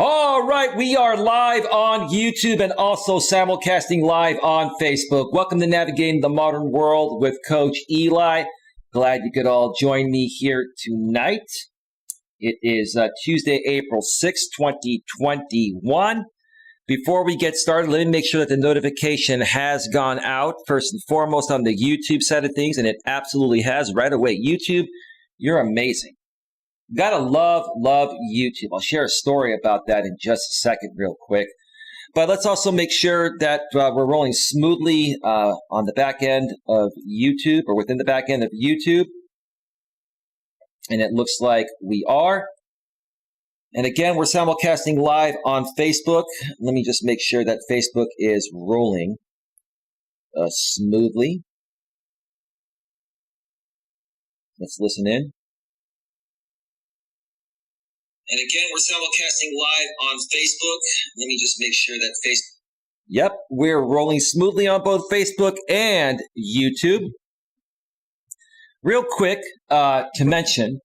All right, we are live on YouTube and also simulcasting live on Facebook. Welcome to Navigating the Modern World with Coach Eli. Glad you could all join me here tonight. It is Tuesday, April 6, 2021. Before we get started, let me make sure that the notification has gone out first and foremost on the YouTube side of things, and it absolutely has right away. YouTube, you're amazing. Gotta love YouTube. I'll share a story about that in just a second real quick. But let's also make sure that we're rolling smoothly on the back end of YouTube or within the back end of YouTube. And it looks like we are. And again, we're simulcasting live on Facebook. Let me just make sure that Facebook is rolling smoothly. Let's listen in. And again, we're simulcasting live on Facebook. Let me just make sure that Facebook... Yep, we're rolling smoothly on both Facebook and YouTube. Real quick to mention,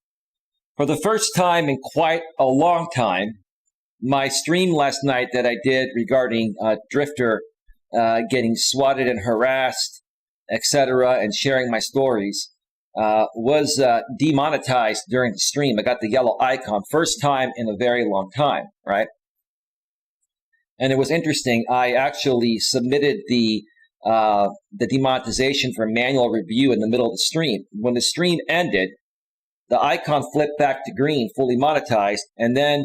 for the first time in quite a long time, my stream last night that I did regarding Drifter getting swatted and harassed, etc., and sharing my stories, was demonetized during the stream. I got the yellow icon, first time in a very long time, right? And it was interesting. I actually submitted the demonetization for manual review in the middle of the stream. When the stream ended, the icon flipped back to green, fully monetized, and then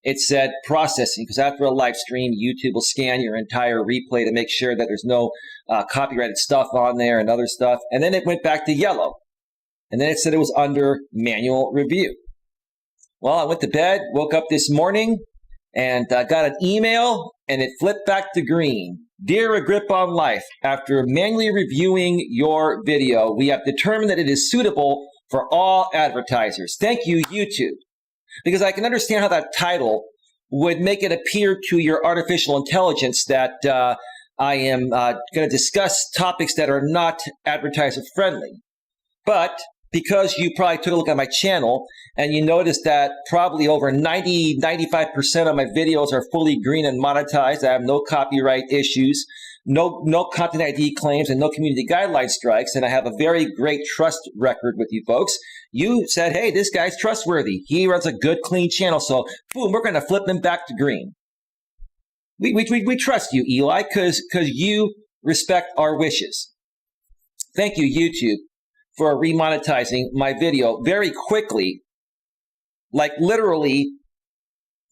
it said processing, because after a live stream, YouTube will scan your entire replay to make sure that there's no copyrighted stuff on there and other stuff. And then it went back to yellow. And then it said it was under manual review. Well, I went to bed, woke up this morning, and got an email, and it flipped back to green. Dear A Grip on Life, after manually reviewing your video, we have determined that it is suitable for all advertisers. Thank you, YouTube. Because I can understand how that title would make it appear to your artificial intelligence that I am going to discuss topics that are not advertiser friendly. But because you probably took a look at my channel and you noticed that probably over 95% of my videos are fully green and monetized. I have no copyright issues, no content ID claims, and no community guideline strikes. And I have a very great trust record with you folks. You said, hey, this guy's trustworthy. He runs a good, clean channel. So boom, we're going to flip him back to green. We trust you, Eli, because you respect our wishes. Thank you, YouTube, for remonetizing my video very quickly, like literally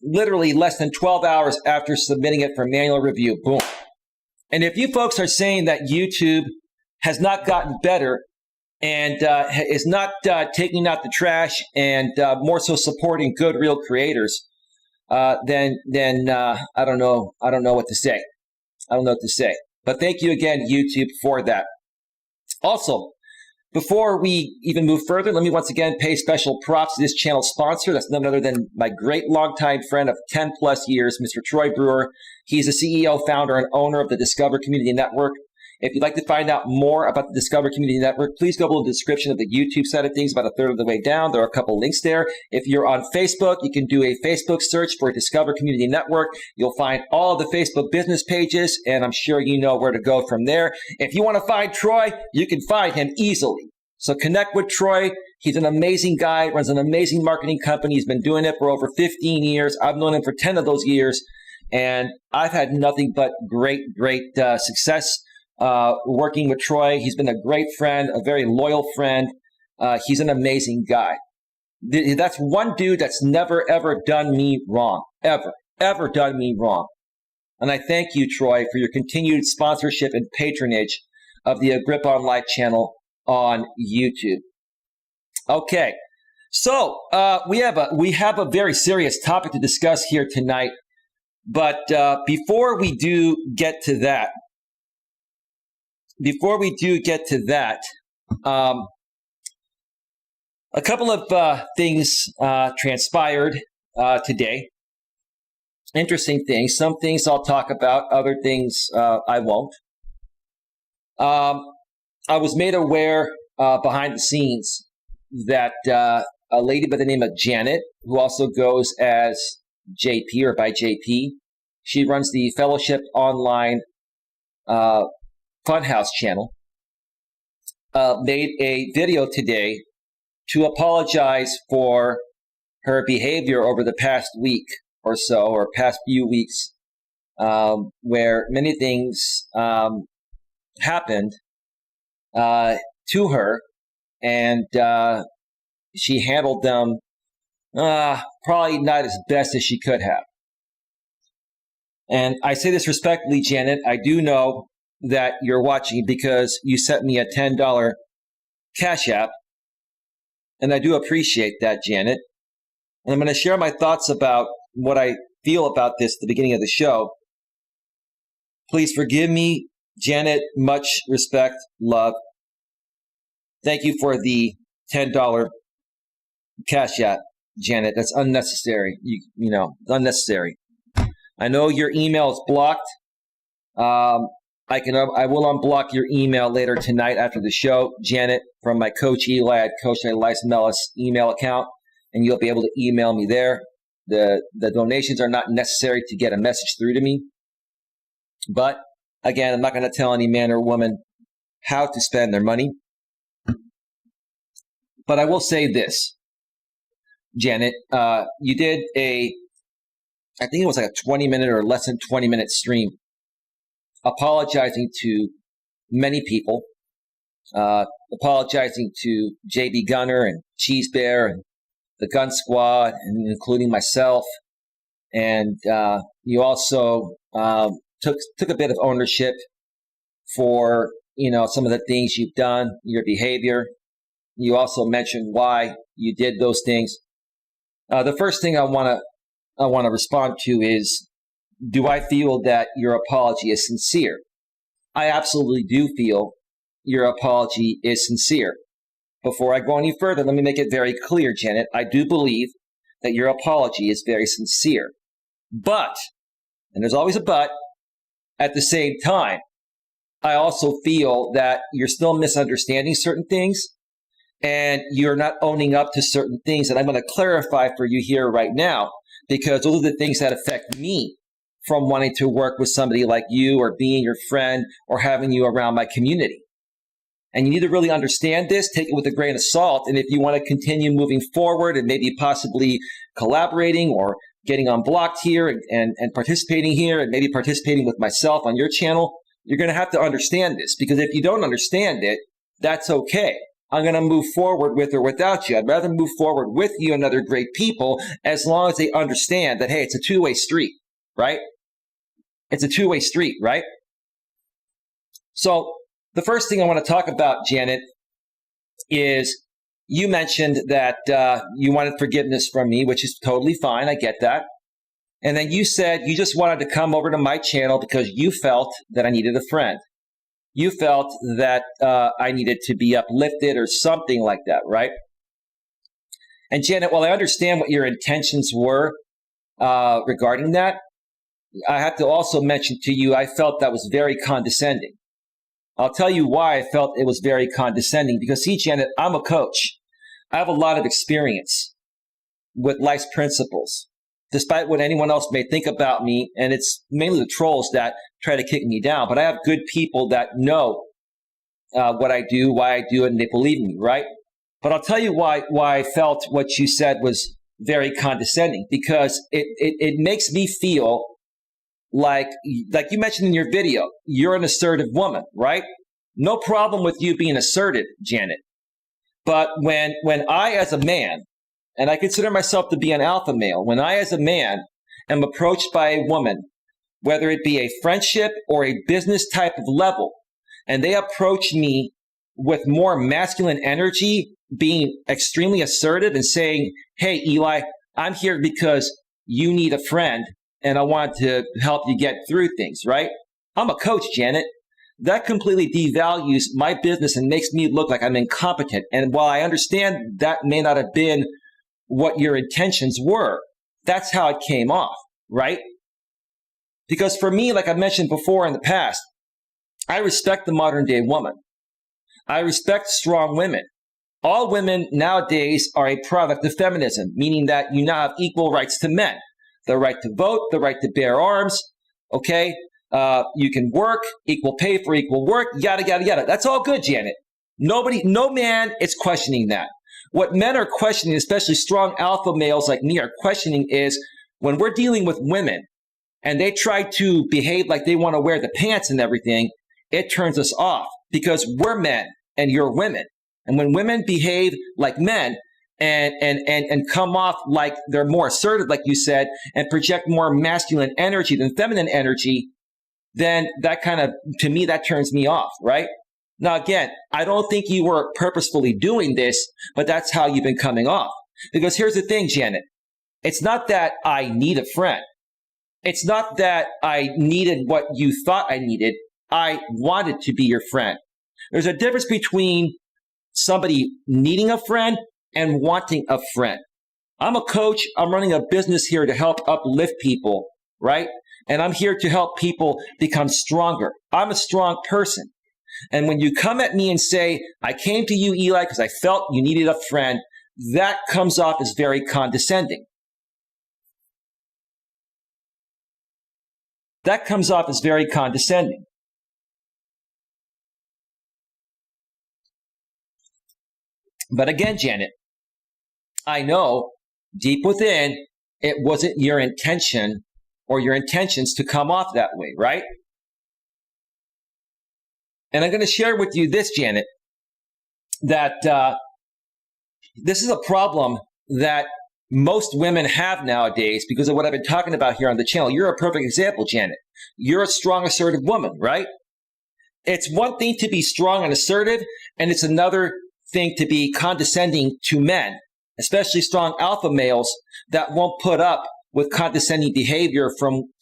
less than 12 hours after submitting it for manual review. Boom. And if you folks are saying that YouTube has not gotten better and is not taking out the trash and more so supporting good, real creators, then I don't know what to say. I don't know what to say. But thank you again, YouTube, for that. Also, before we even move further, let me once again pay special props to this channel sponsor. That's none other than my great longtime friend of 10 plus years, Mr. Troy Brewer. He's the CEO, founder, and owner of the Discover Community Network. If you'd like to find out more about the Discover Community Network, please go below the description of the YouTube side of things, about a third of the way down. There are a couple links there. If you're on Facebook, you can do a Facebook search for Discover Community Network. You'll find all of the Facebook business pages, and I'm sure you know where to go from there. If you want to find Troy, you can find him easily. So connect with Troy. He's an amazing guy, runs an amazing marketing company. He's been doing it for over 15 years. I've known him for 10 of those years, and I've had nothing but great success working with Troy. He's been a great friend, a very loyal friend. He's an amazing guy. That's one dude that's never, ever done me wrong. Ever done me wrong. And I thank you, Troy, for your continued sponsorship and patronage of the A Grip on Life channel on YouTube. Okay, so we have a very serious topic to discuss here tonight. But before we do get to that, a couple of things transpired today. Interesting things. Some things I'll talk about, other things I won't. I was made aware behind the scenes that a lady by the name of Janet, who also goes as JP or by JP. She runs the Fellowship Online Funhouse channel. Made a video today to apologize for her behavior over the past week or so, or past few weeks, where many things happened to her, and she handled them probably not as best as she could have. And I say this respectfully, Janet. I do know that you're watching because you sent me a $10 Cash App, and I do appreciate that, Janet. And I'm going to share my thoughts about what I feel about this at the beginning of the show. Please forgive me, Janet. Much respect, love. Thank you for the $10 Cash App, Janet. That's unnecessary. You know, unnecessary. I know your email is blocked. I will unblock your email later tonight after the show, Janet, from my Coach Eli at Coach Elias Melas email account, and you'll be able to email me there. The donations are not necessary to get a message through to me. But again, I'm not going to tell any man or woman how to spend their money. But I will say this, Janet, you did I think it was like a 20-minute or less than 20-minute stream apologizing to many people, apologizing to JB Gunner and Cheese Bear and the Gun Squad, and including myself. And you also took a bit of ownership for, some of the things you've done, your behavior. You also mentioned why you did those things. The first thing I want to respond to is, do I feel that your apology is sincere? I absolutely do feel your apology is sincere. Before I go any further, let me make it very clear, Janet. I do believe that your apology is very sincere. But, and there's always a but, at the same time, I also feel that you're still misunderstanding certain things and you're not owning up to certain things. And I'm going to clarify for you here right now, because those are the things that affect me from wanting to work with somebody like you or being your friend or having you around my community. And you need to really understand this, take it with a grain of salt. And if you want to continue moving forward and maybe possibly collaborating or getting unblocked here and participating here and maybe participating with myself on your channel, you're going to have to understand this, because if you don't understand it, that's okay. I'm going to move forward with or without you. I'd rather move forward with you and other great people as long as they understand that, hey, it's a two-way street, right? It's a two-way street, right? So the first thing I want to talk about, Janet, is you mentioned that you wanted forgiveness from me, which is totally fine. I get that. And then you said you just wanted to come over to my channel because you felt that I needed a friend. You felt that I needed to be uplifted or something like that, right? And Janet, while I understand what your intentions were regarding that, I have to also mention to you, I felt that was very condescending. I'll tell you why I felt it was very condescending. Because see, Janet, I'm a coach. I have a lot of experience with life's principles, despite what anyone else may think about me. And it's mainly the trolls that try to kick me down. But I have good people that know what I do, why I do it, and they believe in me, right? But I'll tell you why I felt what you said was very condescending. Because it makes me feel like you mentioned in your video, you're an assertive woman, right? No problem with you being assertive, Janet. But when I as a man, and I consider myself to be an alpha male, when I as a man am approached by a woman, whether it be a friendship or a business type of level, and they approach me with more masculine energy, being extremely assertive and saying, hey, Eli, I'm here because you need a friend and I want to help you get through things, right? I'm a coach, Janet. That completely devalues my business and makes me look like I'm incompetent. And while I understand that may not have been what your intentions were, that's how it came off, right? Because for me, like I mentioned before in the past, I respect the modern day woman. I respect strong women. All women nowadays are a product of feminism, meaning that you now have equal rights to men. the right to vote, the right to bear arms. Okay. You can work, equal pay for equal work, yada, yada, yada. That's all good, Janet. No man is questioning that. What men are questioning, especially strong alpha males like me are questioning, is when we're dealing with women and they try to behave like they want to wear the pants and everything, it turns us off because we're men and you're women. And when women behave like men and come off like they're more assertive, like you said, and project more masculine energy than feminine energy, then that kind of, to me, that turns me off, right? Now, again, I don't think you were purposefully doing this, but that's how you've been coming off. Because here's the thing, Janet. It's not that I need a friend. It's not that I needed what you thought I needed. I wanted to be your friend. There's a difference between somebody needing a friend and wanting a friend. I'm a coach. I'm running a business here to help uplift people, right? And I'm here to help people become stronger. I'm a strong person. And when you come at me and say, I came to you, Eli, because I felt you needed a friend, that comes off as very condescending. That comes off as very condescending. But again, Janet, I know deep within it wasn't your intention or your intentions to come off that way, right? And I'm going to share with you this, Janet, that this is a problem that most women have nowadays because of what I've been talking about here on the channel. You're a perfect example, Janet. You're a strong, assertive woman, right? It's one thing to be strong and assertive, and it's another thing to be condescending to men, especially strong alpha males that won't put up with condescending behavior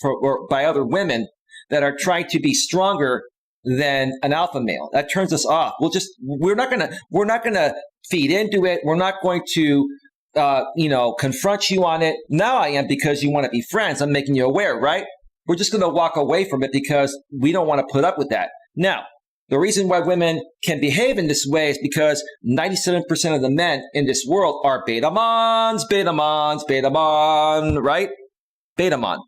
or by other women that are trying to be stronger than an alpha male. That turns us off. We're not gonna feed into it. We're not going to, confront you on it. Now I am because you want to be friends. I'm making you aware, right? We're just going to walk away from it because we don't want to put up with that. Now, the reason why women can behave in this way is because 97% of the men in this world are beta mons, right? Beta mon.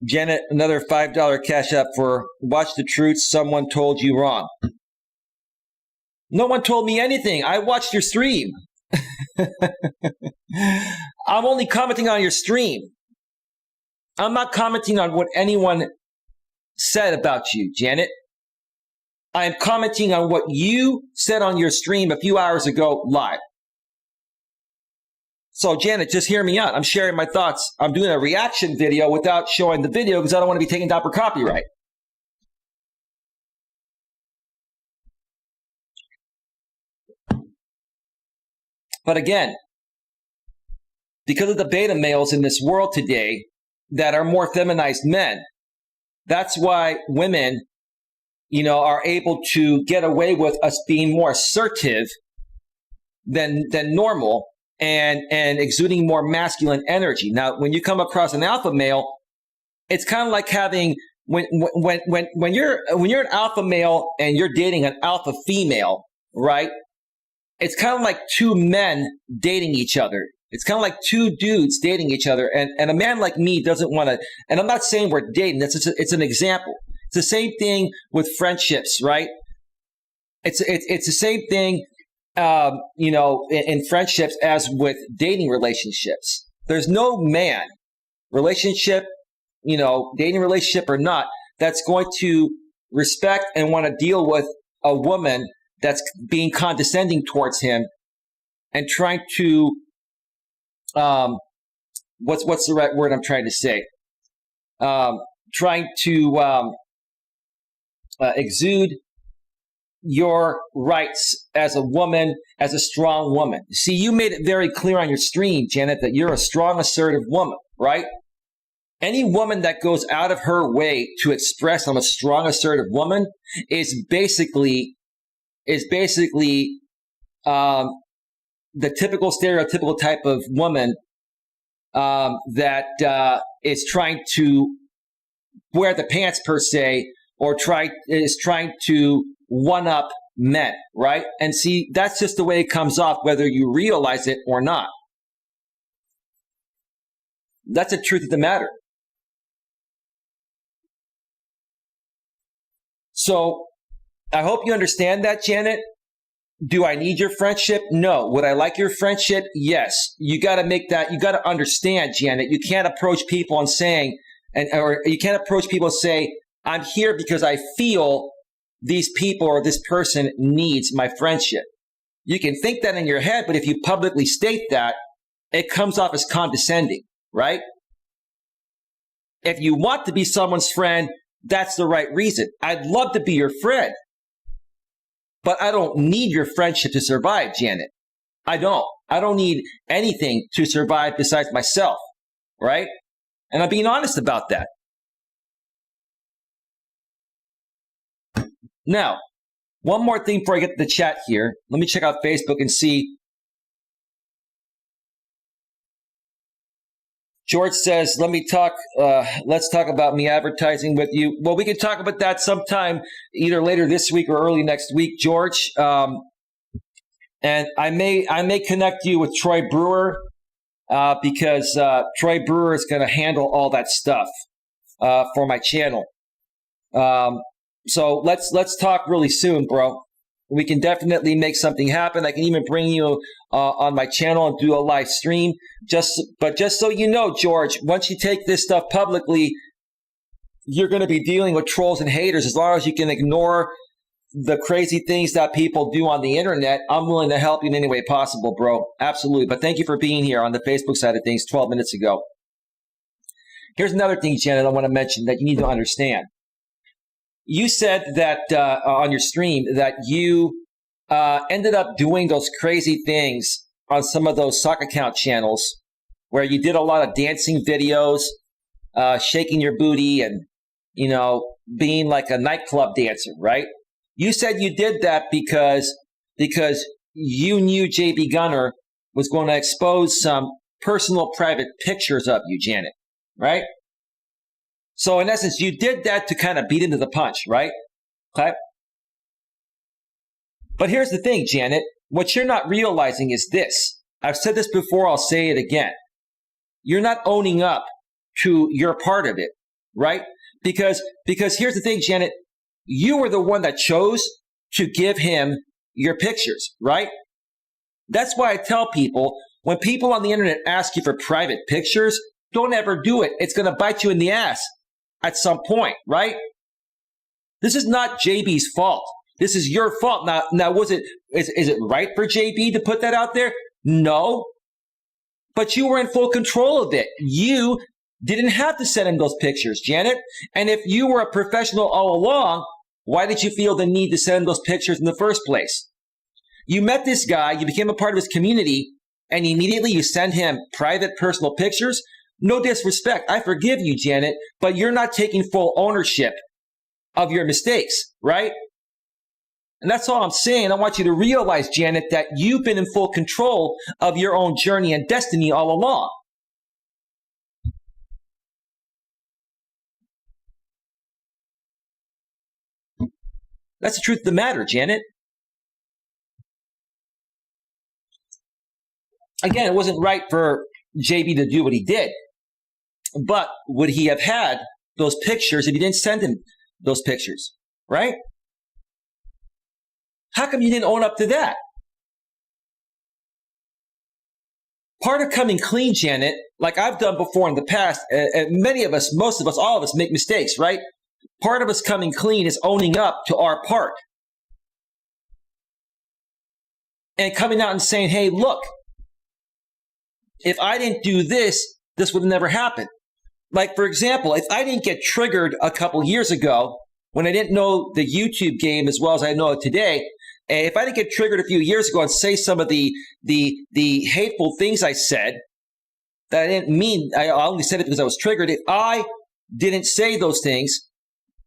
Janet, another $5 cash app for Watch the Truth. Someone told you wrong. No one told me anything. I watched your stream. I'm only commenting on your stream. I'm not commenting on what anyone said about you, Janet. I'm commenting on what you said on your stream a few hours ago live. So, Janet, just hear me out. I'm sharing my thoughts. I'm doing a reaction video without showing the video because I don't want to be taken down for copyright. But again, because of the beta males in this world today that are more feminized men, that's why women, are able to get away with us being more assertive than normal and exuding more masculine energy. Now, when you come across an alpha male, it's kind of like having when you're an alpha male and you're dating an alpha female, right? It's kind of like two men dating each other. It's kind of like two dudes dating each other. And a man like me doesn't want to, and I'm not saying we're dating, it's an example. It's the same thing with friendships, right? It's the same thing, in friendships as with dating relationships. There's no man, relationship, dating relationship or not, that's going to respect and want to deal with a woman that's being condescending towards him and trying to, what's the right word I'm trying to say? Trying to exude your rights as a woman, as a strong woman. See, you made it very clear on your stream, Janet, that you're a strong, assertive woman, right? Any woman that goes out of her way to express I'm a strong, assertive woman is basically the typical stereotypical type of woman that is trying to wear the pants per se, or is trying to one up meant, right? And see, that's just the way it comes off, whether you realize it or not. That's the truth of the matter. So I hope you understand that, Janet. Do I need your friendship? No. Would I like your friendship? Yes. You got to make that, you got to understand, Janet. You can't approach people and saying, or you can't approach people and say, I'm here because I feel these people or this person needs my friendship. You can think that in your head, but if you publicly state that, it comes off as condescending, right? If you want to be someone's friend, that's the right reason. I'd love to be your friend, but I don't need your friendship to survive, Janet. I don't. I don't need anything to survive besides myself, right? And I'm being honest about that. Now, one more thing before I get to the chat here. Let me check out Facebook and see. George says, let's talk about me advertising with you. Well, we can talk about that sometime, either later this week or early next week, George. And I may connect you with Troy Brewer because Troy Brewer is going to handle all that stuff for my channel. So let's talk really soon, bro. We can definitely make something happen. I can even bring you on my channel and do a live stream. But just so you know, George, once you take this stuff publicly, you're going to be dealing with trolls and haters. As long as you can ignore the crazy things that people do on the internet, I'm willing to help you in any way possible, bro. Absolutely. But thank you for being here on the Facebook side of things 12 minutes ago. Here's another thing, Janet, I want to mention that you need to understand. You said that on your stream that you ended up doing those crazy things on some of those sock account channels where you did a lot of dancing videos, shaking your booty and, being like a nightclub dancer, right? You said you did that because you knew JB Gunner was going to expose some personal private pictures of you, Janet, right? So in essence, you did that to kind of beat into the punch, right? Okay. But here's the thing, Janet. What you're not realizing is this. I've said this before. I'll say it again. You're not owning up to your part of it, right? Because here's the thing, Janet. You were the one that chose to give him your pictures, right? That's why I tell people, when people on the internet ask you for private pictures, don't ever do it. It's going to bite you in the ass at some point, right? This is not JB's fault. This is your fault. Now, is it right for JB to put that out there? No. But you were in full control of it. You didn't have to send him those pictures, Janet. And if you were a professional all along, why did you feel the need to send those pictures in the first place? You met this guy, you became a part of his community, and immediately you send him private personal pictures? No disrespect. I forgive you, Janet, but you're not taking full ownership of your mistakes, right? And that's all I'm saying. I want you to realize, Janet, that you've been in full control of your own journey and destiny all along. That's the truth of the matter, Janet. Again, it wasn't right for JB to do what he did. But would he have had those pictures if you didn't send him those pictures, right? How come you didn't own up to that? Part of coming clean, Janet, like I've done before in the past, and many of us, most of us, all of us make mistakes, right? Part of us coming clean is owning up to our part. And coming out and saying, hey, look, if I didn't do this, this would never happen. Like, for example, if I didn't get triggered a couple years ago, when I didn't know the YouTube game as well as I know it today, and if I didn't get triggered a few years ago and say some of the hateful things I said that I didn't mean, I only said it because I was triggered. If I didn't say those things,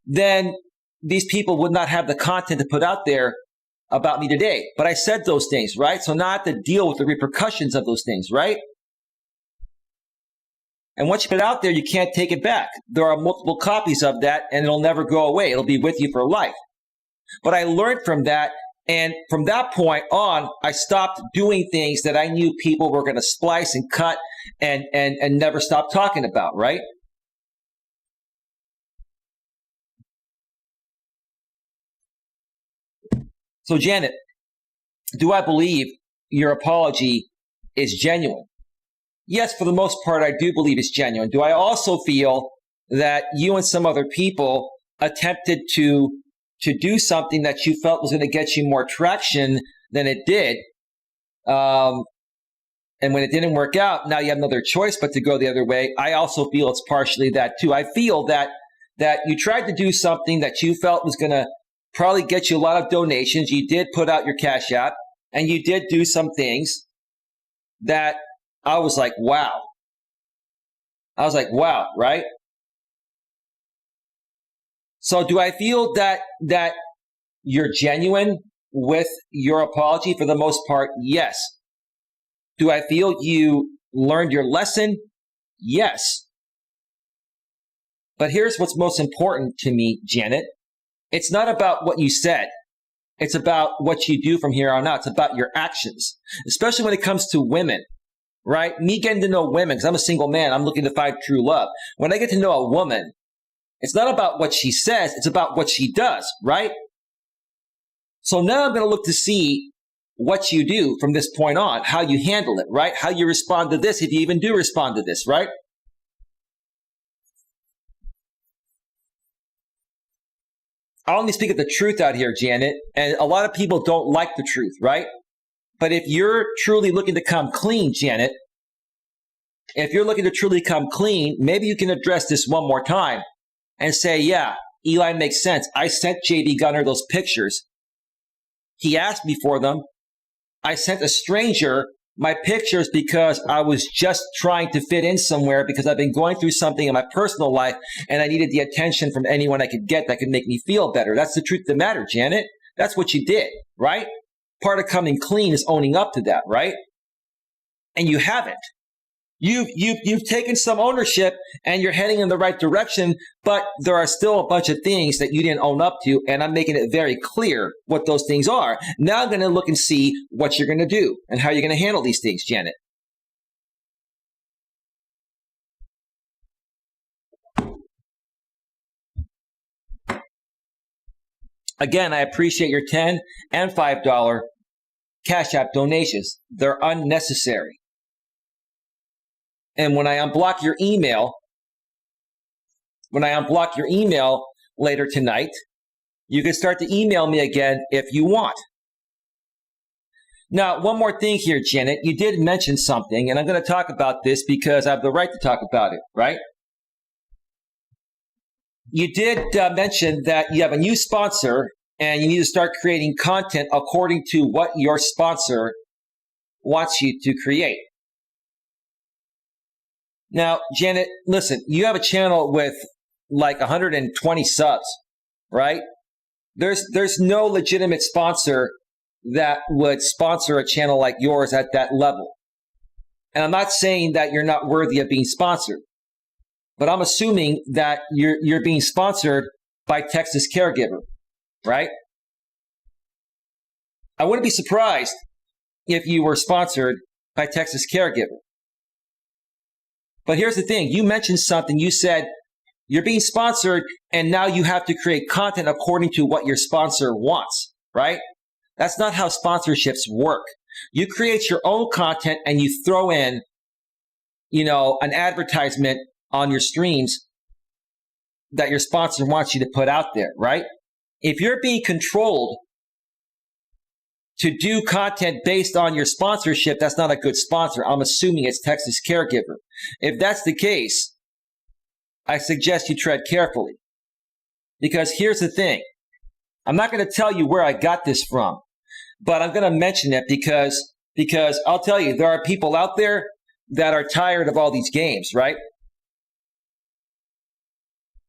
then these people would not have the content to put out there about me today. But I said those things, right? So now I have to deal with the repercussions of those things, right? And once you put it out there, you can't take it back. There are multiple copies of that, and it'll never go away. It'll be with you for life. But I learned from that And from that point on, I stopped doing things that I knew people were going to splice and cut and never stop talking about, right? So Janet, do I believe your apology is genuine? Yes, for the most part, I do believe it's genuine. Do I also feel that you and some other people attempted to do something that you felt was going to get you more traction than it did? And when it didn't work out, now you have another choice but to go the other way. I also feel it's partially that too. I feel that you tried to do something that you felt was going to probably get you a lot of donations. You did put out your Cash App, and you did do some things that I was like, wow. I was like, wow, right? So do I feel that you're genuine with your apology? For the most part, yes. Do I feel you learned your lesson? Yes. But here's what's most important to me, Janet. It's not about what you said. It's about what you do from here on out. It's about your actions, especially when it comes to women, right? Me getting to know women, because I'm a single man, I'm looking to find true love. When I get to know a woman, it's not about what she says, it's about what she does, right? So now I'm going to look to see what you do from this point on, how you handle it, right? How you respond to this, if you even do respond to this, right? I only speak of the truth out here, Janet, and a lot of people don't like the truth, right? But if you're truly looking to come clean, Janet, if you're looking to truly come clean, maybe you can address this one more time and say, yeah, Eli makes sense. I sent JD Gunner those pictures. He asked me for them. I sent a stranger my pictures because I was just trying to fit in somewhere, because I've been going through something in my personal life and I needed the attention from anyone I could get that could make me feel better. That's the truth of the matter, Janet. That's what you did, right? Part of coming clean is owning up to that, right? And you haven't. You've taken some ownership and you're heading in the right direction, but there are still a bunch of things that you didn't own up to, and I'm making it very clear what those things are. Now I'm going to look and see what you're going to do and how you're going to handle these things, Janet. Again, I appreciate your $10 and $5 Cash App donations. They're unnecessary. And when I unblock your email later tonight, you can start to email me again if you want. Now, one more thing here, Janet. You did mention something, and I'm going to talk about this because I have the right to talk about it, right? You did mention that you have a new sponsor and you need to start creating content according to what your sponsor wants you to create. Now, Janet, listen, you have a channel with like 120 subs, right? There's no legitimate sponsor that would sponsor a channel like yours at that level. And I'm not saying that you're not worthy of being sponsored, but I'm assuming that you're being sponsored by Texas Caregiver, right? I wouldn't be surprised if you were sponsored by Texas Caregiver. But here's the thing. You mentioned something. You said you're being sponsored and now you have to create content according to what your sponsor wants, right? That's not how sponsorships work. You create your own content and you throw in, an advertisement on your streams that your sponsor wants you to put out there, right? If you're being controlled to do content based on your sponsorship, that's not a good sponsor. I'm assuming it's Texas Caregiver. If that's the case, I suggest you tread carefully. Because here's the thing. I'm not going to tell you where I got this from, but I'm going to mention it because I'll tell you, there are people out there that are tired of all these games, right?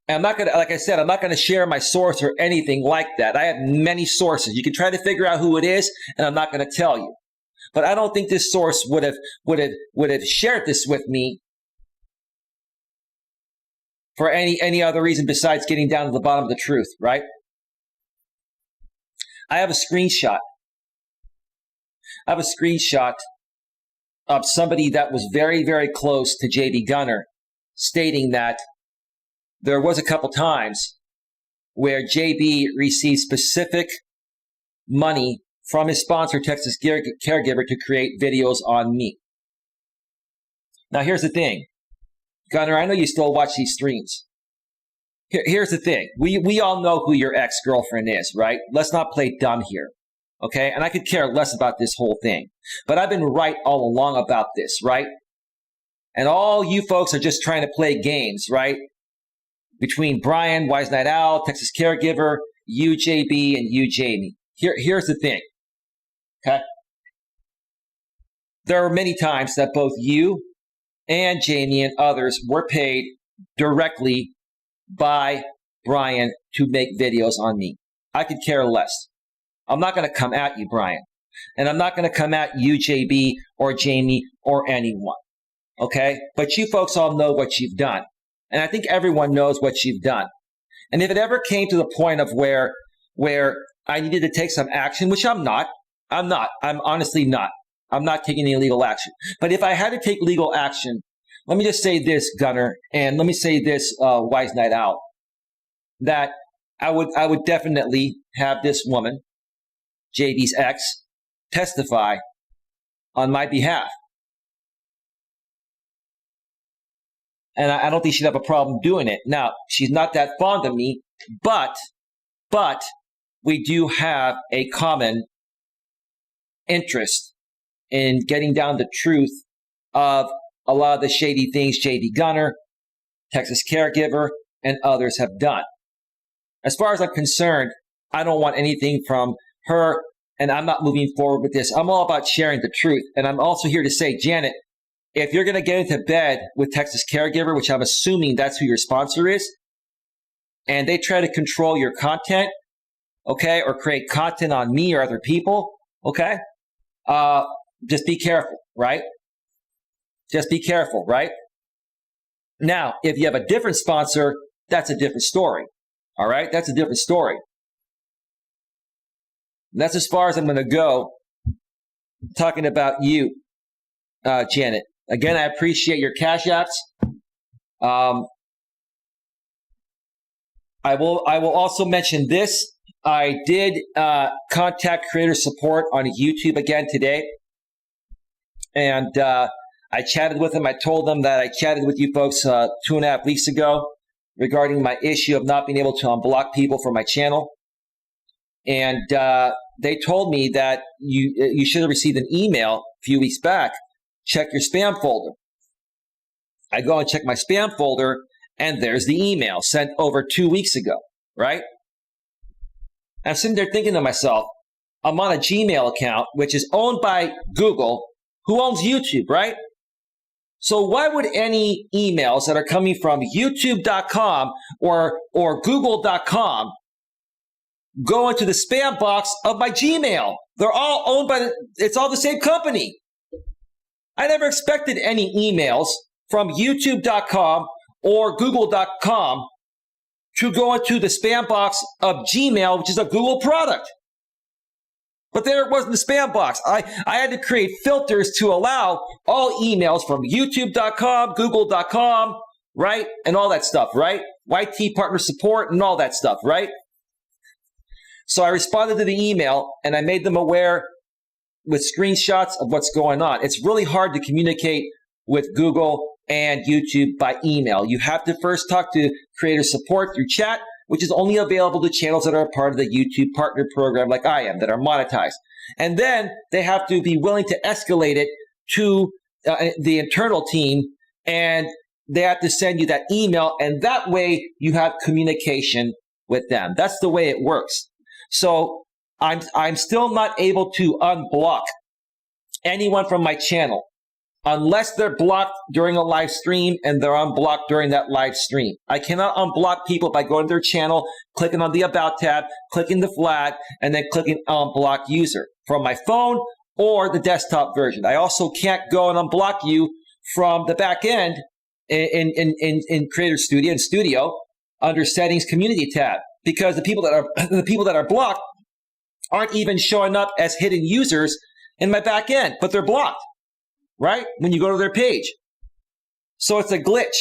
And I'm not going to, like I said, I'm not going to share my source or anything like that. I have many sources. You can try to figure out who it is, and I'm not going to tell you. But I don't think this source would have shared this with me for any other reason besides getting down to the bottom of the truth, right? I have a screenshot. I have a screenshot of somebody that was very, very close to JB Gunner stating that there was a couple times where JB received specific money from his sponsor, Texas Caregiver, to create videos on me. Now, here's the thing. Gunner, I know you still watch these streams. Here's the thing. We all know who your ex-girlfriend is, right? Let's not play dumb here, okay? And I could care less about this whole thing. But I've been right all along about this, right? And all you folks are just trying to play games, right? Between Brian, Wise Night Owl, Texas Caregiver, you, JB, and you, Jamie. Here's the thing, okay? There are many times that both you and Jamie and others were paid directly by Brian to make videos on me. I could care less. I'm not going to come at you, Brian. And I'm not going to come at you, JB, or Jamie, or anyone. Okay? But you folks all know what you've done. And I think everyone knows what you've done. And if it ever came to the point of where I needed to take some action, which I'm honestly not. I'm not taking any legal action. But if I had to take legal action, let me just say this, Gunner, and let me say this, Wise Night Owl, that I would definitely have this woman, JB's ex, testify on my behalf. And I don't think she'd have a problem doing it. Now, she's not that fond of me, but we do have a common interest in getting down the truth of a lot of the shady things JB Gunner, Texas Caregiver, and others have done. As far as I'm concerned, I don't want anything from her, and I'm not moving forward with this. I'm all about sharing the truth. And I'm also here to say, Janet, if you're going to get into bed with Texas Caregiver, which I'm assuming that's who your sponsor is, and they try to control your content, okay, or create content on me or other people, okay, just be careful, right? Just be careful, right? Now, if you have a different sponsor, that's a different story, all right? That's a different story. And that's as far as I'm going to go talking about you, Janet. Again, I appreciate your cash apps. I will also mention this. I did contact creator support on YouTube again today. And I chatted with them. I told them that I chatted with you folks 2.5 weeks ago regarding my issue of not being able to unblock people from my channel. And they told me that you should have received an email a few weeks back. Check your spam folder. I go and check my spam folder, and there's the email sent over 2 weeks ago, right? I'm sitting there thinking to myself, I'm on a Gmail account, which is owned by Google, who owns YouTube, right? So why would any emails that are coming from youtube.com or google.com go into the spam box of my Gmail? They're all owned by it's all the same company. I never expected any emails from youtube.com or google.com to go into the spam box of Gmail, which is a Google product. But there it was in the spam box. I had to create filters to allow all emails from youtube.com, google.com, right? And all that stuff, right? YT partner support and all that stuff, right? So I responded to the email and I made them aware with screenshots of what's going on. It's really hard to communicate with Google and YouTube by email. You have to first talk to creator support through chat, which is only available to channels that are part of the YouTube partner program like I am, that are monetized. And then they have to be willing to escalate it to the internal team, and they have to send you that email, and that way you have communication with them. That's the way it works. So I'm still not able to unblock anyone from my channel unless they're blocked during a live stream and they're unblocked during that live stream. I cannot unblock people by going to their channel, clicking on the About tab, clicking the flag, and then clicking Unblock User from my phone or the desktop version. I also can't go and unblock you from the back end in Creator Studio and Studio under Settings Community tab, because the people that are blocked aren't even showing up as hidden users in my back end, but they're blocked, right? When you go to their page. So it's a glitch.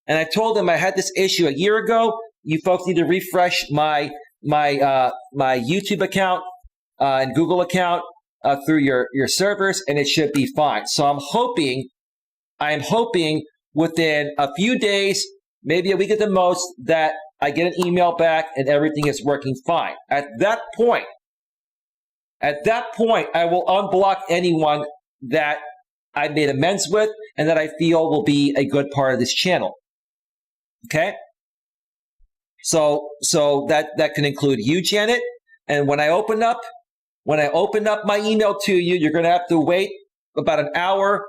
And I told them I had this issue a year ago. You folks need to refresh my YouTube account and Google account through your servers, and it should be fine. So I'm hoping within a few days, maybe a week at the most, that I get an email back and everything is working fine. At that point, I will unblock anyone that I made amends with and that I feel will be a good part of this channel. Okay? So that can include you, Janet. And when I open up my email to you, you're going to have to wait about an hour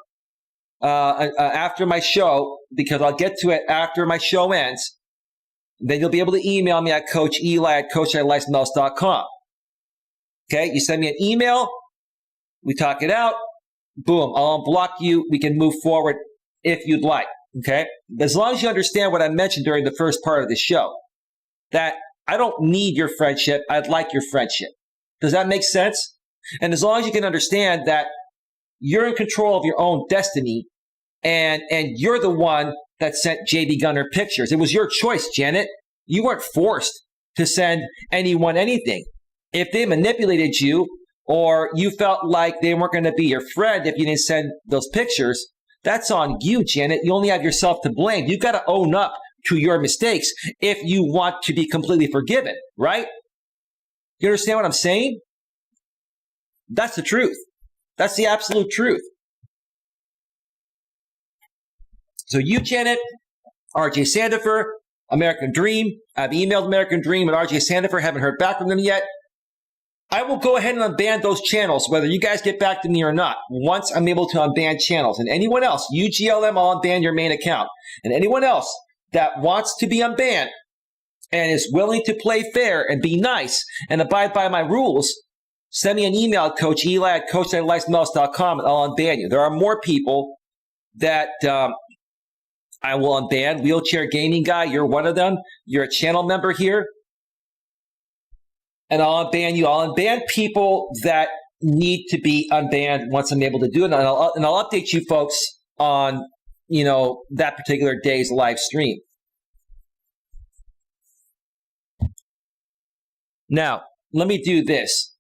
after my show, because I'll get to it after my show ends. Then you'll be able to email me at Coach Eli at coacheli@eliasmelas.com. Okay, you send me an email, we talk it out, boom, I'll unblock you. We can move forward if you'd like. Okay, as long as you understand what I mentioned during the first part of the show, that I don't need your friendship, I'd like your friendship. Does that make sense? And as long as you can understand that you're in control of your own destiny, and you're the one that sent JB Gunner pictures. It was your choice, Janet. You weren't forced to send anyone anything. If they manipulated you, or you felt like they weren't going to be your friend if you didn't send those pictures, that's on you, Janet. You only have yourself to blame. You've got to own up to your mistakes if you want to be completely forgiven, right? You understand what I'm saying? That's the truth. That's the absolute truth. So you, Janet, RJ Sandifer, American Dream. I've emailed American Dream and RJ Sandifer. Haven't heard back from them yet. I will go ahead and unban those channels, whether you guys get back to me or not, once I'm able to unban channels. And anyone else, UGLM, I'll unban your main account. And anyone else that wants to be unbanned and is willing to play fair and be nice and abide by my rules, send me an email at Coach Eli at coacheli@eliasmelas.com and I'll unban you. There are more people that I will unban. Wheelchair Gaming Guy, you're one of them. You're a channel member here. And I'll unban you. I'll unban people that need to be unbanned once I'm able to do it. And I'll update you folks on, that particular day's live stream. Now, let me do this.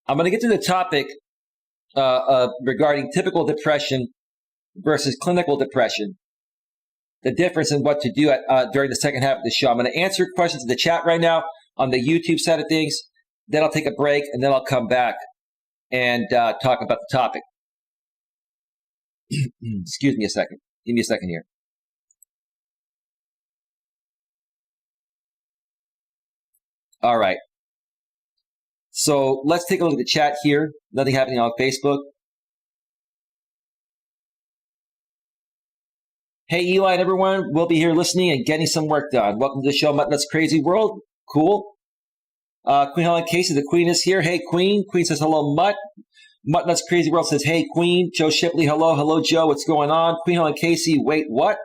I'm going to get to the topic regarding typical depression versus clinical depression. The difference in what to do during the second half of the show. I'm going to answer questions in the chat right now on the YouTube side of things. Then I'll take a break, and then I'll come back and talk about the topic. Excuse me a second. Give me a second here. All right. So let's take a look at the chat here. Nothing happening on Facebook. Hey, Eli and everyone. We'll be here listening and getting some work done. Welcome to the show, Mutt Nuts Crazy World. Cool. Queen Helen Casey, the Queen is here. Hey, Queen. Queen says hello, Mutt. Mutt Nuts Crazy World says, hey, Queen. Joe Shipley, hello. Hello, Joe. What's going on? Queen Helen Casey, wait, what?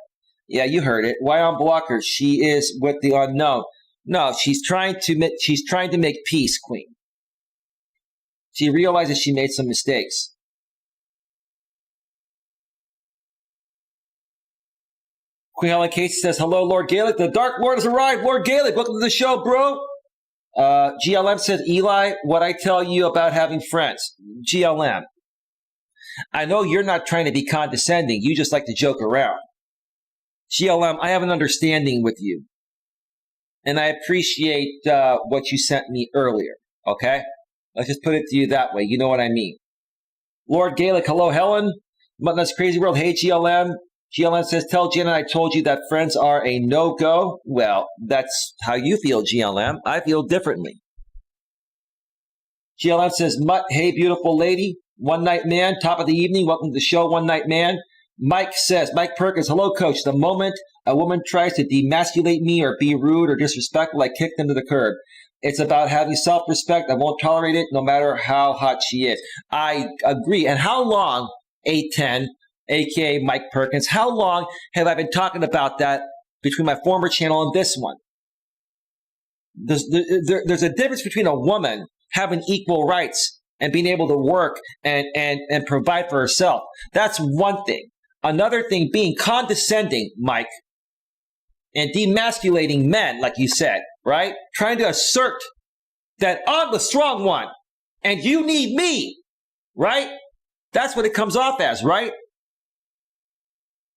Yeah, you heard it. Why unblock her? She is with the unknown. No, she's trying to make peace, Queen. She realizes she made some mistakes. Queen Helen Casey says, hello, Lord Gaelic. The Dark Lord has arrived. Lord Gaelic, welcome to the show, bro. GLM says, Eli, what I tell you about having friends. GLM, I know you're not trying to be condescending. You just like to joke around. GLM, I have an understanding with you. And I appreciate what you sent me earlier, okay? Let's just put it to you that way. You know what I mean. Lord Gaelic, hello, Helen. Mutt Nuts Crazy World, hey, GLM. GLM says, tell Janet I told you that friends are a no-go. Well, that's how you feel, GLM. I feel differently. GLM says, Mutt, hey, beautiful lady. One Night Man, top of the evening. Welcome to the show, One Night Man. Mike says, Mike Perkins, hello, coach. The moment a woman tries to demasculate me or be rude or disrespectful, I kick them to the curb. It's about having self-respect. I won't tolerate it no matter how hot she is. I agree. And how long, 810, a.k.a. Mike Perkins, how long have I been talking about that between my former channel and this one? There's a difference between a woman having equal rights and being able to work and provide for herself. That's one thing. Another thing being condescending, Mike, and demasculating men, like you said, right? Trying to assert that I'm the strong one and you need me, right? That's what it comes off as, right?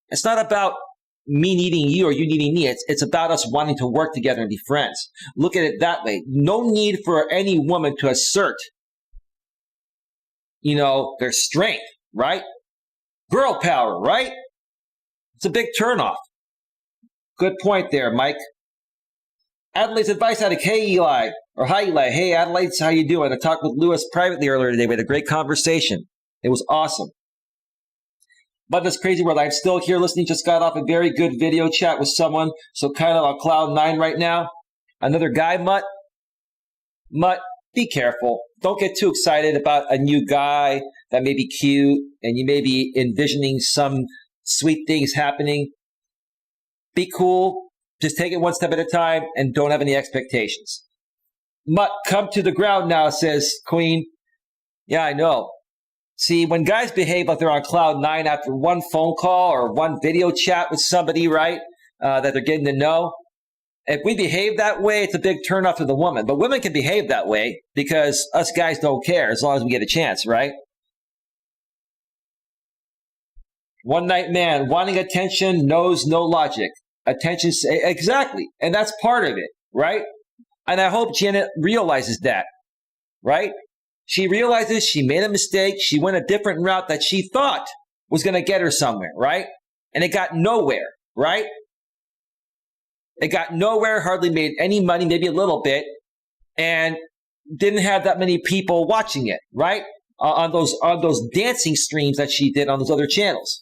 It's not about me needing you or you needing me. It's about us wanting to work together and be friends. Look at it that way. No need for any woman to assert, their strength, right? Girl power, right? It's a big turnoff. Good point there, Mike. Adelaide's advice addict. Hey, Eli. Or hi, Eli. Hey, Adelaide, how you doing? I talked with Lewis privately earlier today. We had a great conversation. It was awesome. But this crazy world, I'm still here listening. Just got off a very good video chat with someone. So kind of on cloud 9 right now. Another guy, Mutt. Mutt, be careful. Don't get too excited about a new guy that may be cute and you may be envisioning some sweet things happening. Be cool. Just take it one step at a time and don't have any expectations. Mutt, come to the ground now, says Queen. Yeah, I know. See, when guys behave like they're on cloud 9 after one phone call or one video chat with somebody, right, that they're getting to know, if we behave that way, it's a big turnoff to the woman. But women can behave that way because us guys don't care as long as we get a chance, right? One night man, wanting attention, knows no logic. Attention, exactly. And that's part of it, right? And I hope Janet realizes that, right? She realizes she made a mistake. She went a different route that she thought was going to get her somewhere, right? And it got nowhere, right? It got nowhere, hardly made any money, maybe a little bit, and didn't have that many people watching it, right? On those dancing streams that she did on those other channels.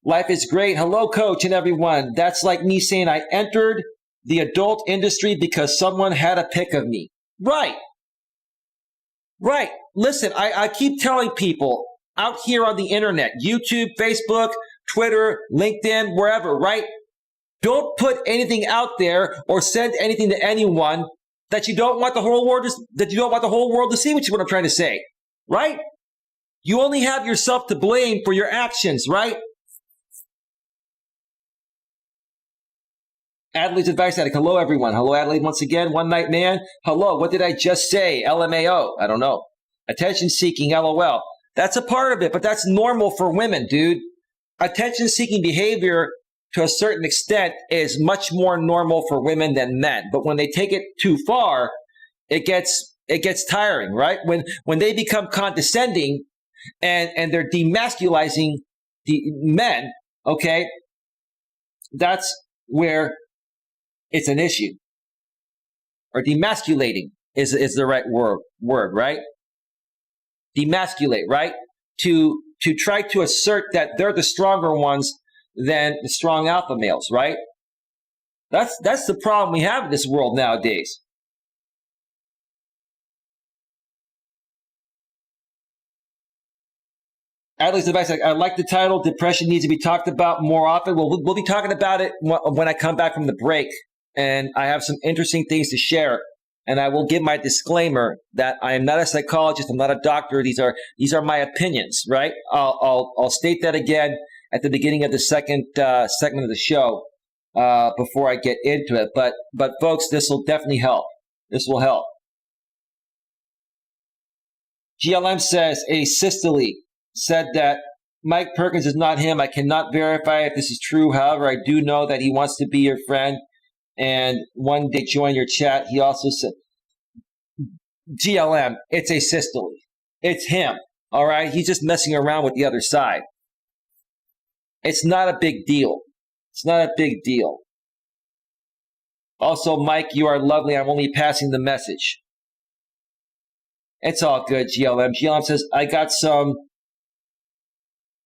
Life is great. Hello, coach and everyone. That's like me saying I entered the adult industry because someone had a pic of me. Right. Right. Listen, I keep telling people out here on the internet, YouTube, Facebook, Twitter, LinkedIn, wherever, right? Don't put anything out there or send anything to anyone that you don't want the whole world to see, which is what I'm trying to say, right? You only have yourself to blame for your actions, right? Adelaide's advice addict. Hello, everyone. Hello, Adelaide, once again. One night man. Hello. What did I just say? LMAO. I don't know. Attention seeking. LOL. That's a part of it, but that's normal for women, dude. Attention seeking behavior to a certain extent is much more normal for women than men. But when they take it too far, it gets tiring, right? When they become condescending and they're demasculizing the men, okay, that's where it's an issue. Or demasculating is the right word, right? Demasculate, right? To try to assert that they're the stronger ones than the strong alpha males, right? That's the problem we have in this world nowadays. Adelaide's advice, I like the title, Depression Needs to be Talked About More Often. We'll be talking about it when I come back from the break. And I have some interesting things to share. And I will give my disclaimer that I am not a psychologist. I'm not a doctor. These are my opinions, right? I'll state that again at the beginning of the second segment of the show before I get into it. But folks, this will definitely help. This will help. GLM says a systole said that Mike Perkins is not him. I cannot verify if this is true. However, I do know that he wants to be your friend and one day join your chat. He also said, GLM, it's a systole. It's him. All right. He's just messing around with the other side. It's not a big deal. It's not a big deal. Also, Mike, you are lovely. I'm only passing the message. It's all good, GLM. GLM says, I got some,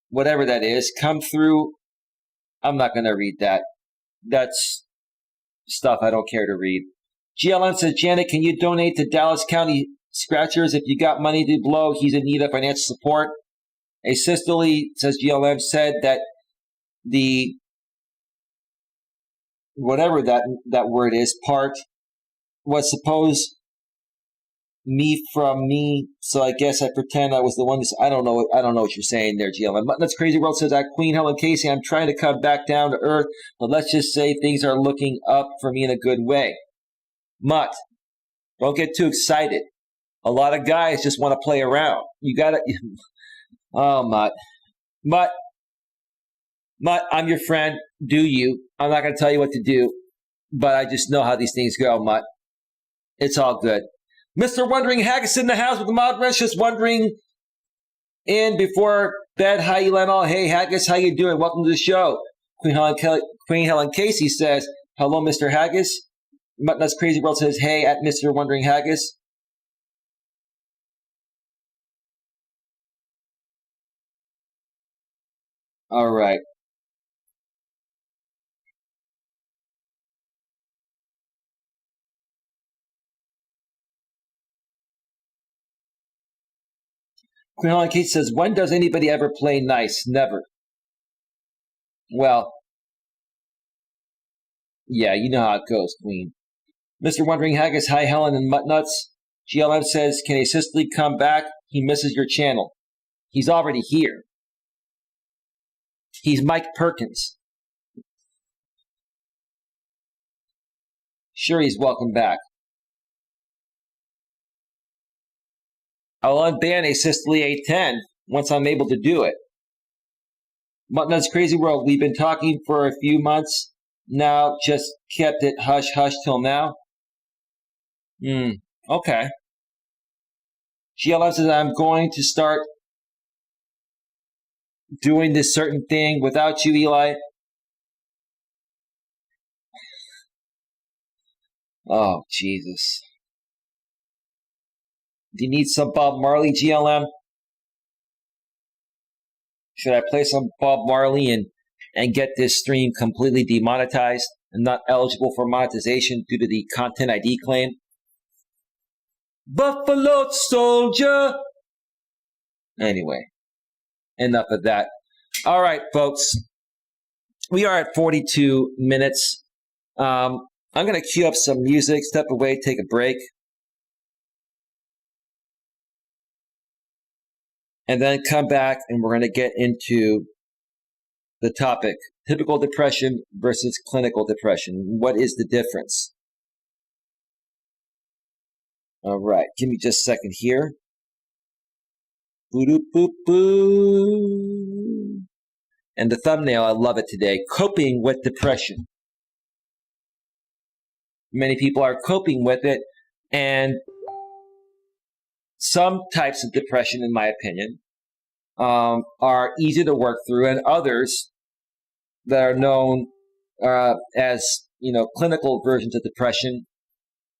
whatever that is, come through. I'm not going to read that. That's stuff I don't care to read. GLM says, Janet, can you donate to Dallas County Scratchers? If you got money to blow, he's in need of financial support. A systole, says GLM, said that the, whatever that word is, part, was supposed me from me. So I guess I pretend I was the one. I don't know. I don't know what you're saying there, GLM. That's Crazy World says that Queen Helen Casey. I'm trying to come back down to earth, but let's just say things are looking up for me in a good way. Mutt, don't get too excited. A lot of guys just want to play around. You gotta. Oh, Mutt. Mutt, I'm your friend. Do you? I'm not gonna tell you what to do, but I just know how these things go, Mutt. It's all good. Mr. Wondering Haggis in the house with the mod wrench, just wondering in before bed. Hi, Elenol. Hey, Haggis, how you doing? Welcome to the show. Queen Helen Casey says, hello, Mr. Haggis. That's Crazy World says, hey, at Mr. Wondering Haggis. All right. Queen Helen Casey says, when does anybody ever play nice? Never. Well, yeah, you know how it goes, Queen. Mr. Wondering Haggis, hi, Helen and Muttnuts. GLM says, can a Sicily come back? He misses your channel. He's already here. He's Mike Perkins. Sure, he's welcome back. I'll unban a Sicily A10 once I'm able to do it. Muttnuts Crazy World, we've been talking for a few months now, just kept it hush-hush till now. Okay. GLF says, I'm going to start doing this certain thing without you, Eli. Oh, Jesus. Do you need some Bob Marley, GLM? Should I play some Bob Marley and get this stream completely demonetized and not eligible for monetization due to the Content ID claim? Buffalo Soldier! Anyway, enough of that. All right, folks. We are at 42 minutes. I'm going to cue up some music, step away, take a break. And then come back and we're going to get into the topic, typical depression versus clinical depression. What is the difference? All right, give me just a second here. Boo-doo-boo-boo. And the thumbnail, I love it today, coping with depression. Many people are coping with it, and some types of depression, in my opinion, are easy to work through, and others that are known as, clinical versions of depression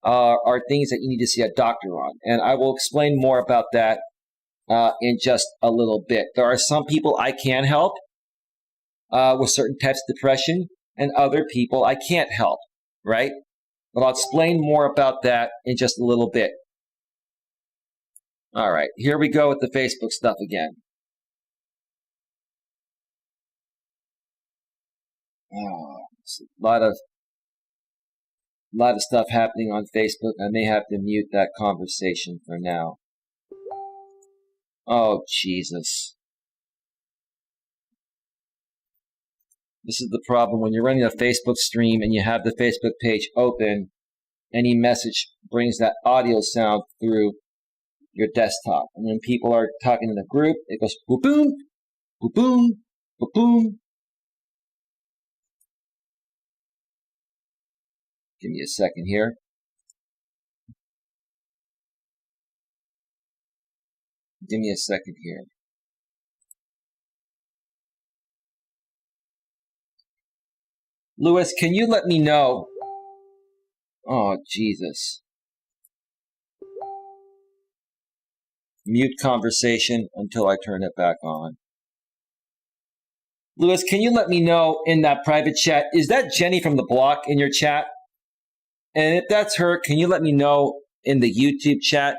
are things that you need to see a doctor on. And I will explain more about that in just a little bit. There are some people I can help with certain types of depression, and other people I can't help, right? But I'll explain more about that in just a little bit. All right, here we go with the Facebook stuff again. Oh, a lot of stuff happening on Facebook. I may have to mute that conversation for now. Oh, Jesus. This is the problem when you're running a Facebook stream and you have the Facebook page open. Any message brings that audio sound through your desktop. And when people are talking in a group, it goes boom, boom, boom, boom, boom, boom. Give me a second here. Give me a second here. Lewis, can you let me know? Oh, Jesus. Mute conversation until I turn it back on. Lewis, can you let me know in that private chat? Is that Jenny from the block in your chat? And if that's her, can you let me know in the YouTube chat?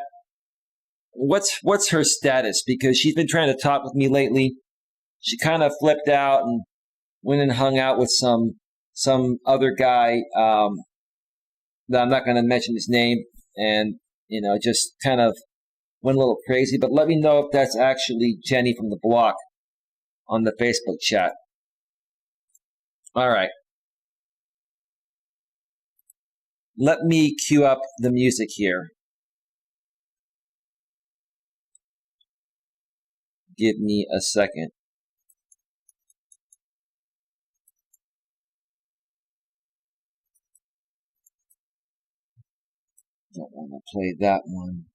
What's her status? Because she's been trying to talk with me lately. She kind of flipped out and went and hung out with some other guy that I'm not going to mention his name. And just kind of went a little crazy. But let me know if that's actually Jenny from the block on the Facebook chat. All right. Let me cue up the music here. Give me a second. Don't want to play that one.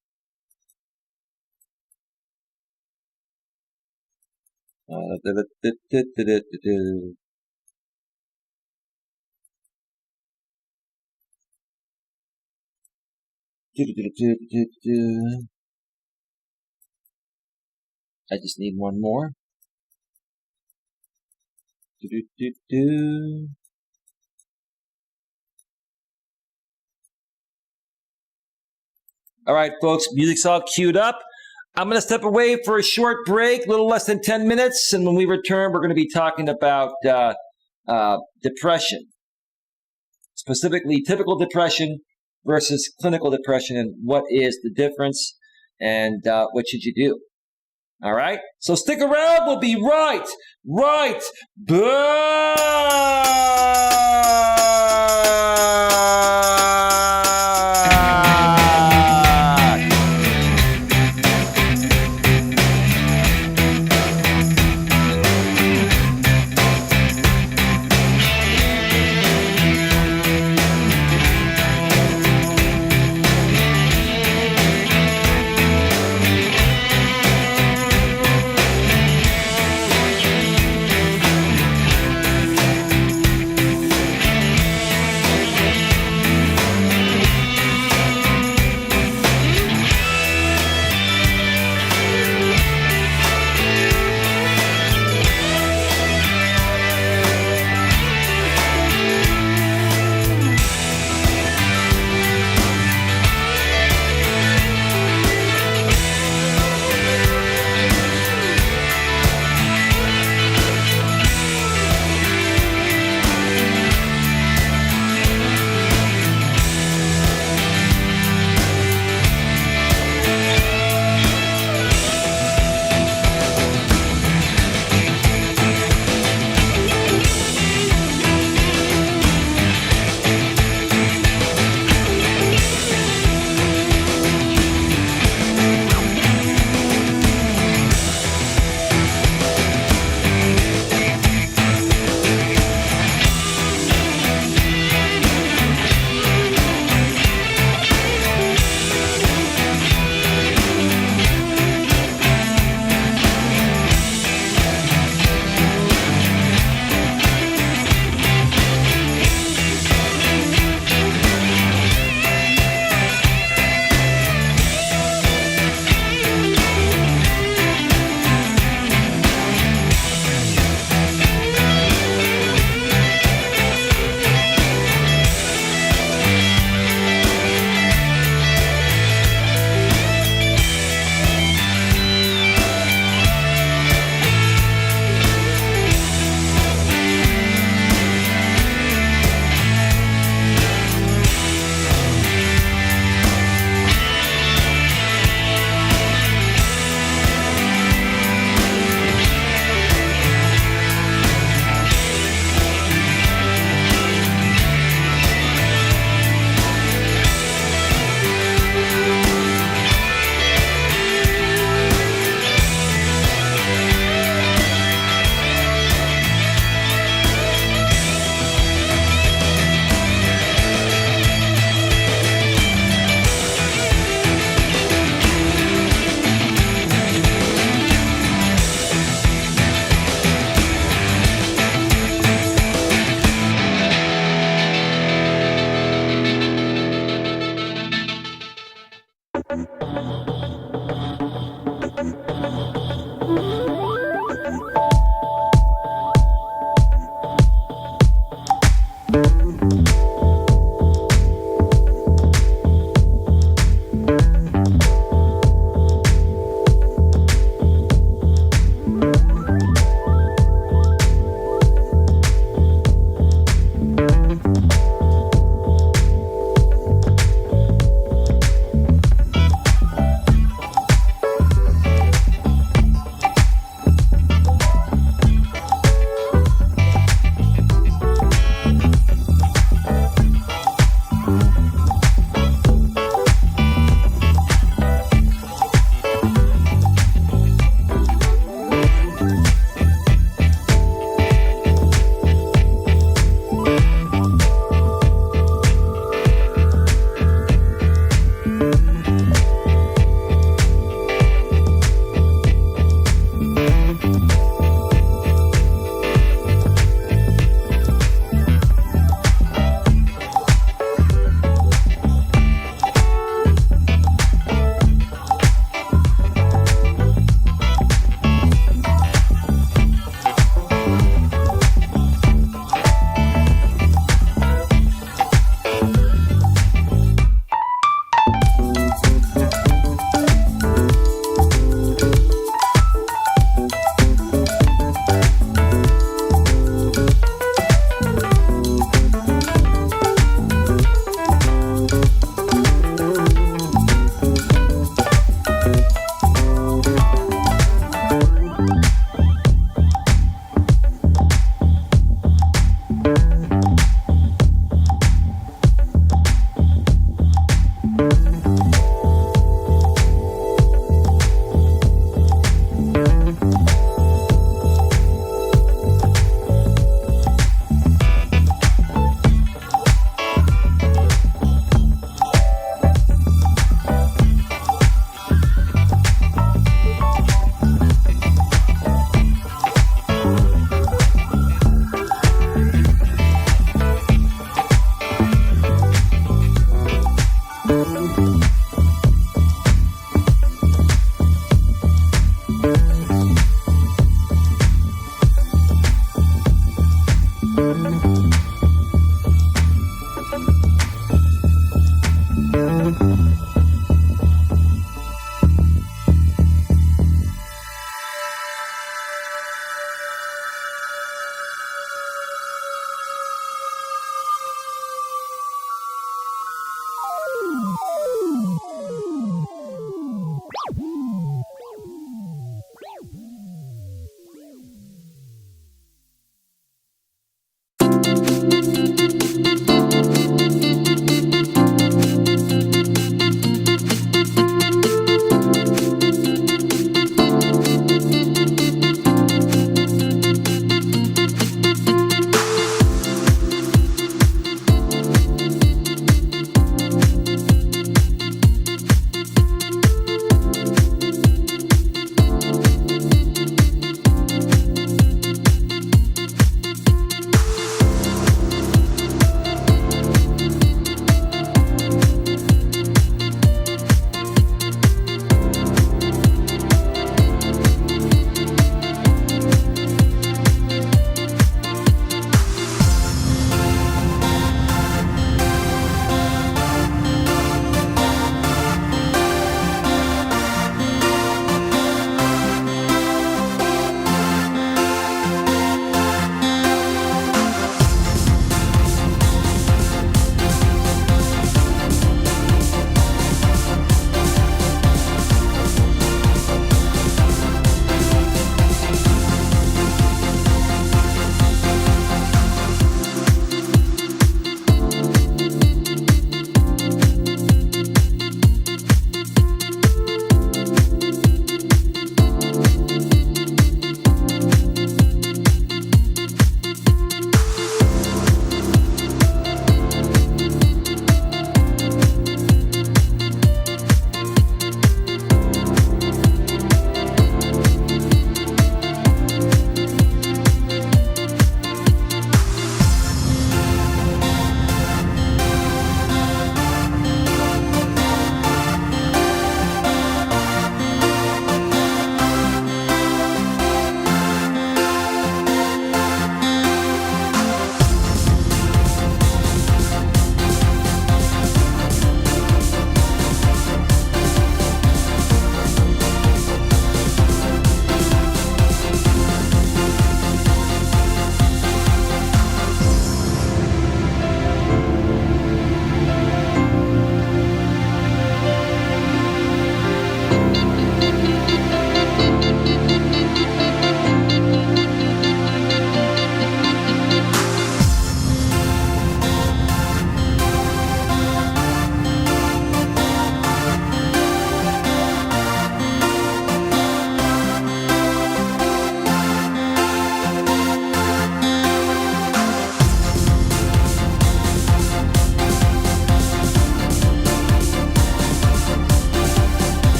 I just need one more. All right, folks, music's all queued up. I'm going to step away for a short break, a little less than 10 minutes. And when we return, we're going to be talking about depression, specifically typical depression versus clinical depression, and what is the difference, and what should you do? All right? So stick around. We'll be right back.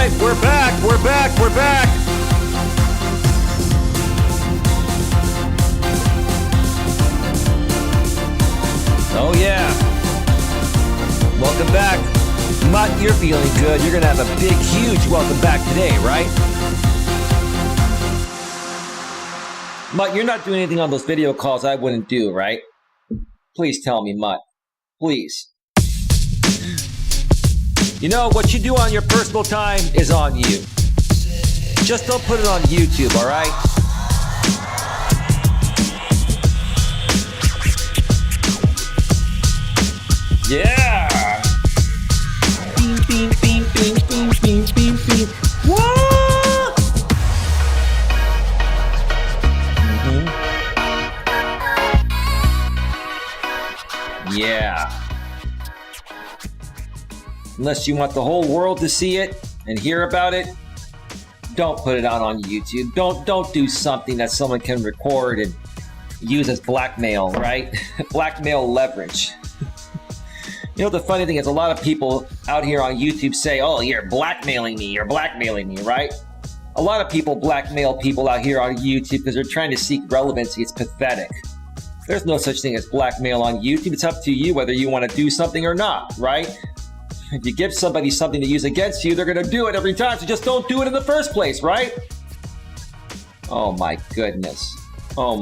right, we're back. Oh yeah. Welcome back. Mutt, you're feeling good. You're going to have a big, huge welcome back today, right? Mutt, you're not doing anything on those video calls I wouldn't do, right? Please tell me, Mutt. Please. You know, what you do on your personal time is on you. Just don't put it on YouTube, all right? Yeah! Beam, beam, beam, beam, beam, beam, beam, beam. What? Yeah. Unless you want the whole world to see it and hear about it, don't put it out on YouTube. Don't do something that someone can record and use as blackmail, right? Blackmail leverage. You know, the funny thing is a lot of people out here on YouTube say, oh, you're blackmailing me, right? A lot of people blackmail people out here on YouTube because they're trying to seek relevancy. It's pathetic. There's no such thing as blackmail on YouTube. It's up to you whether you want to do something or not, right? If you give somebody something to use against you, they're going to do it every time. So just don't do it in the first place, right? Oh my goodness. All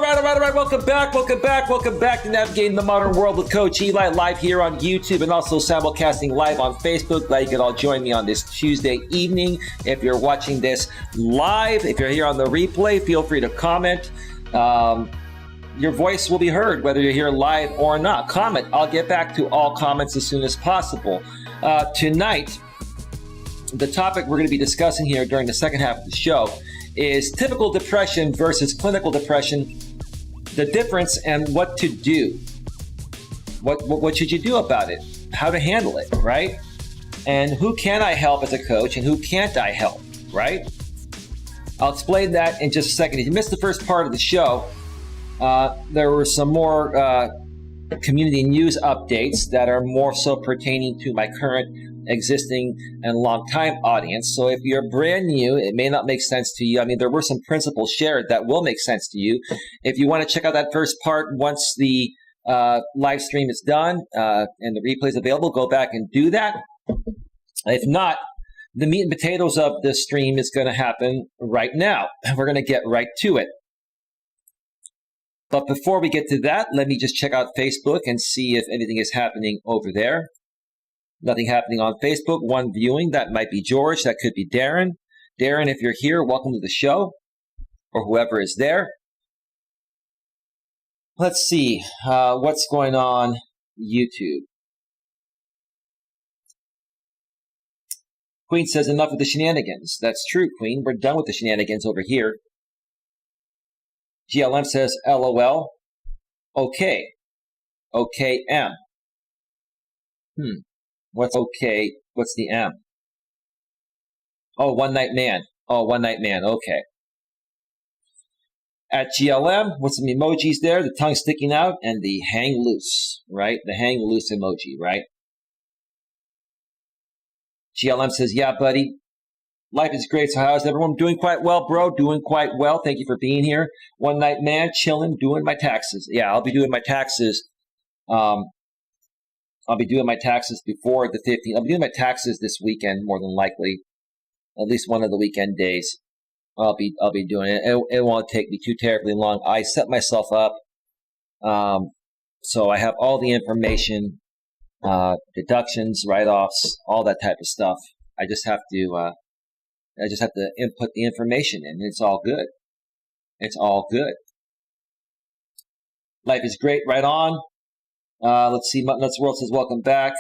right. Welcome back to Navigating the Modern World with Coach Eli, live here on YouTube and also simulcasting live on Facebook. Glad you could all join me on this Tuesday evening. If you're watching this live, if you're here on the replay, feel free to comment. Your voice will be heard whether you're here live or not. Comment. I'll get back to all comments as soon as possible. Tonight, the topic we're going to be discussing here during the second half of the show is typical depression versus clinical depression, the difference and what to do. What should you do about it? How to handle it, right? And who can I help as a coach and who can't I help, right? I'll explain that in just a second. If you missed the first part of the show, there were some more community news updates that are more so pertaining to my current, existing, and long-time audience. So if you're brand new, it may not make sense to you. I mean, there were some principles shared that will make sense to you. If you want to check out that first part once the live stream is done and the replay is available, go back and do that. If not, the meat and potatoes of this stream is going to happen right now. We're going to get right to it. But before we get to that, let me just check out Facebook and see if anything is happening over there. Nothing happening on Facebook. One viewing. That might be George. That could be Darren. Darren, if you're here, welcome to the show, or whoever is there. Let's see what's going on YouTube. Queen says, enough with the shenanigans. That's true, Queen. We're done with the shenanigans over here. GLM says, LOL. Okay. Okay, M. What's okay? What's the M? Oh, one night man. Okay. At GLM, what's some emojis there? The tongue sticking out and the hang loose, right? The hang loose emoji, right? GLM says, yeah, buddy. Life is great. So how's everyone? Doing quite well, bro. Doing quite well. Thank you for being here. One night man, chilling, doing my taxes. Yeah, I'll be doing my taxes. I'll be doing my taxes before the 15th. I'll be doing my taxes this weekend, more than likely. At least one of the weekend days. I'll be doing it. It won't take me too terribly long. I set myself up. So I have all the information, deductions, write-offs, all that type of stuff. I just have to input the information in. It's all good. It's all good. Life is great. Right on. Let's see. Muttonut's World says, welcome back.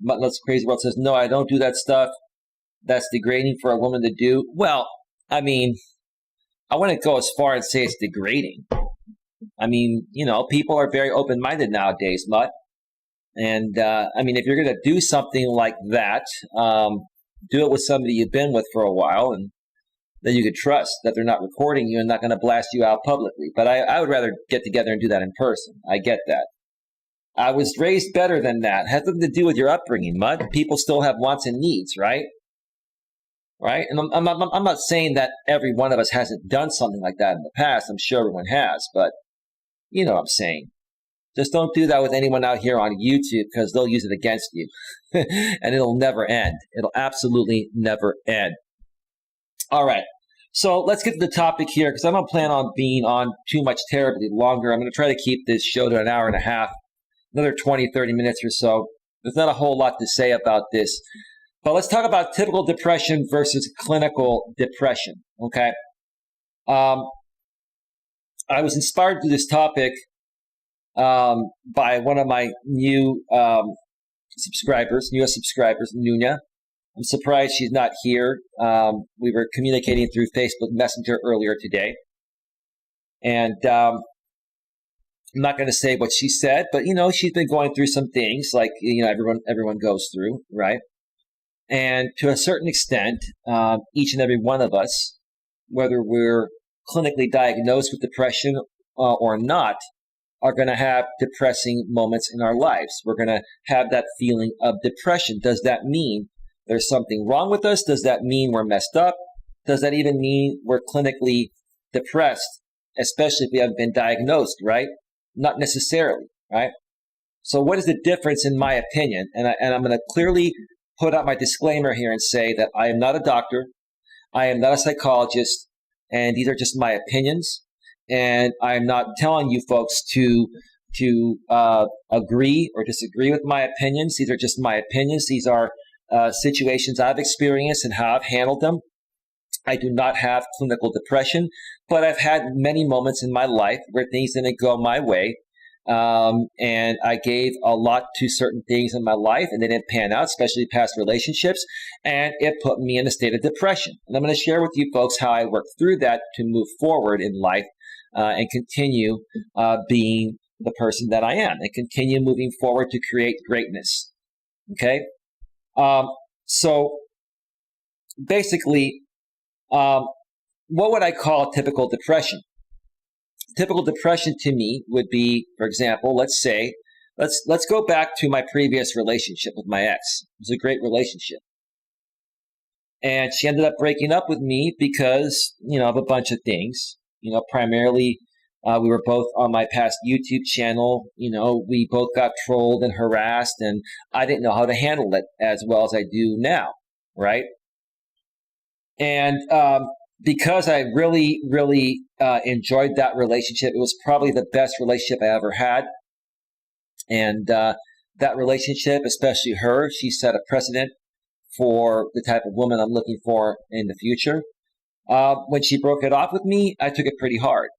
Muttonut's Crazy World says, no, I don't do that stuff. That's degrading for a woman to do. Well, I mean, I wouldn't go as far as say it's degrading. I mean, you know, people are very open-minded nowadays, Mutt. And, I mean, if you're going to do something like that, do it with somebody you've been with for a while, and then you could trust that they're not recording you and not going to blast you out publicly. But I would rather get together and do that in person. I get that. I was raised better than that. It has nothing to do with your upbringing, Mud. People still have wants and needs, right? Right? And I'm not saying that every one of us hasn't done something like that in the past. I'm sure everyone has, but you know what I'm saying. Just don't do that with anyone out here on YouTube because they'll use it against you. And it'll never end. It'll absolutely never end. All right. So let's get to the topic here because I don't plan on being on too much terribly longer. I'm going to try to keep this show to an hour and a half, another 20, 30 minutes or so. There's not a whole lot to say about this. But let's talk about typical depression versus clinical depression, okay? I was inspired to this topic by one of my new subscribers, newest subscribers, Nunya. I'm surprised she's not here. We were communicating through Facebook Messenger earlier today. And I'm not going to say what she said, but, you know, she's been going through some things like, you know, everyone goes through, right? And to a certain extent, each and every one of us, whether we're clinically diagnosed with depression or not, are going to have depressing moments in our lives. We're going to have that feeling of depression. Does that mean there's something wrong with us? Does that mean we're messed up? Does that even mean we're clinically depressed, especially if we haven't been diagnosed, right? Not necessarily, right? So what is the difference in my opinion? And I'm going to clearly put out my disclaimer here and say that I am not a doctor. I am not a psychologist. And these are just my opinions. And I'm not telling you folks to agree or disagree with my opinions. These are just my opinions. These are situations I've experienced and how I've handled them. I do not have clinical depression, but I've had many moments in my life where things didn't go my way. And I gave a lot to certain things in my life and they didn't pan out, especially past relationships. And it put me in a state of depression. And I'm going to share with you folks how I worked through that to move forward in life and continue being the person that I am and continue moving forward to create greatness. Okay. So basically, what would I call typical depression? Typical depression to me would be, for example, let's go back to my previous relationship with my ex. It was a great relationship. And she ended up breaking up with me because, you know, of a bunch of things. You know, primarily, we were both on my past YouTube channel. You know, we both got trolled and harassed, and I didn't know how to handle it as well as I do now, right? And because I really, really enjoyed that relationship, it was probably the best relationship I ever had. And that relationship, especially her, she set a precedent for the type of woman I'm looking for in the future. When she broke it off with me, I took it pretty hard.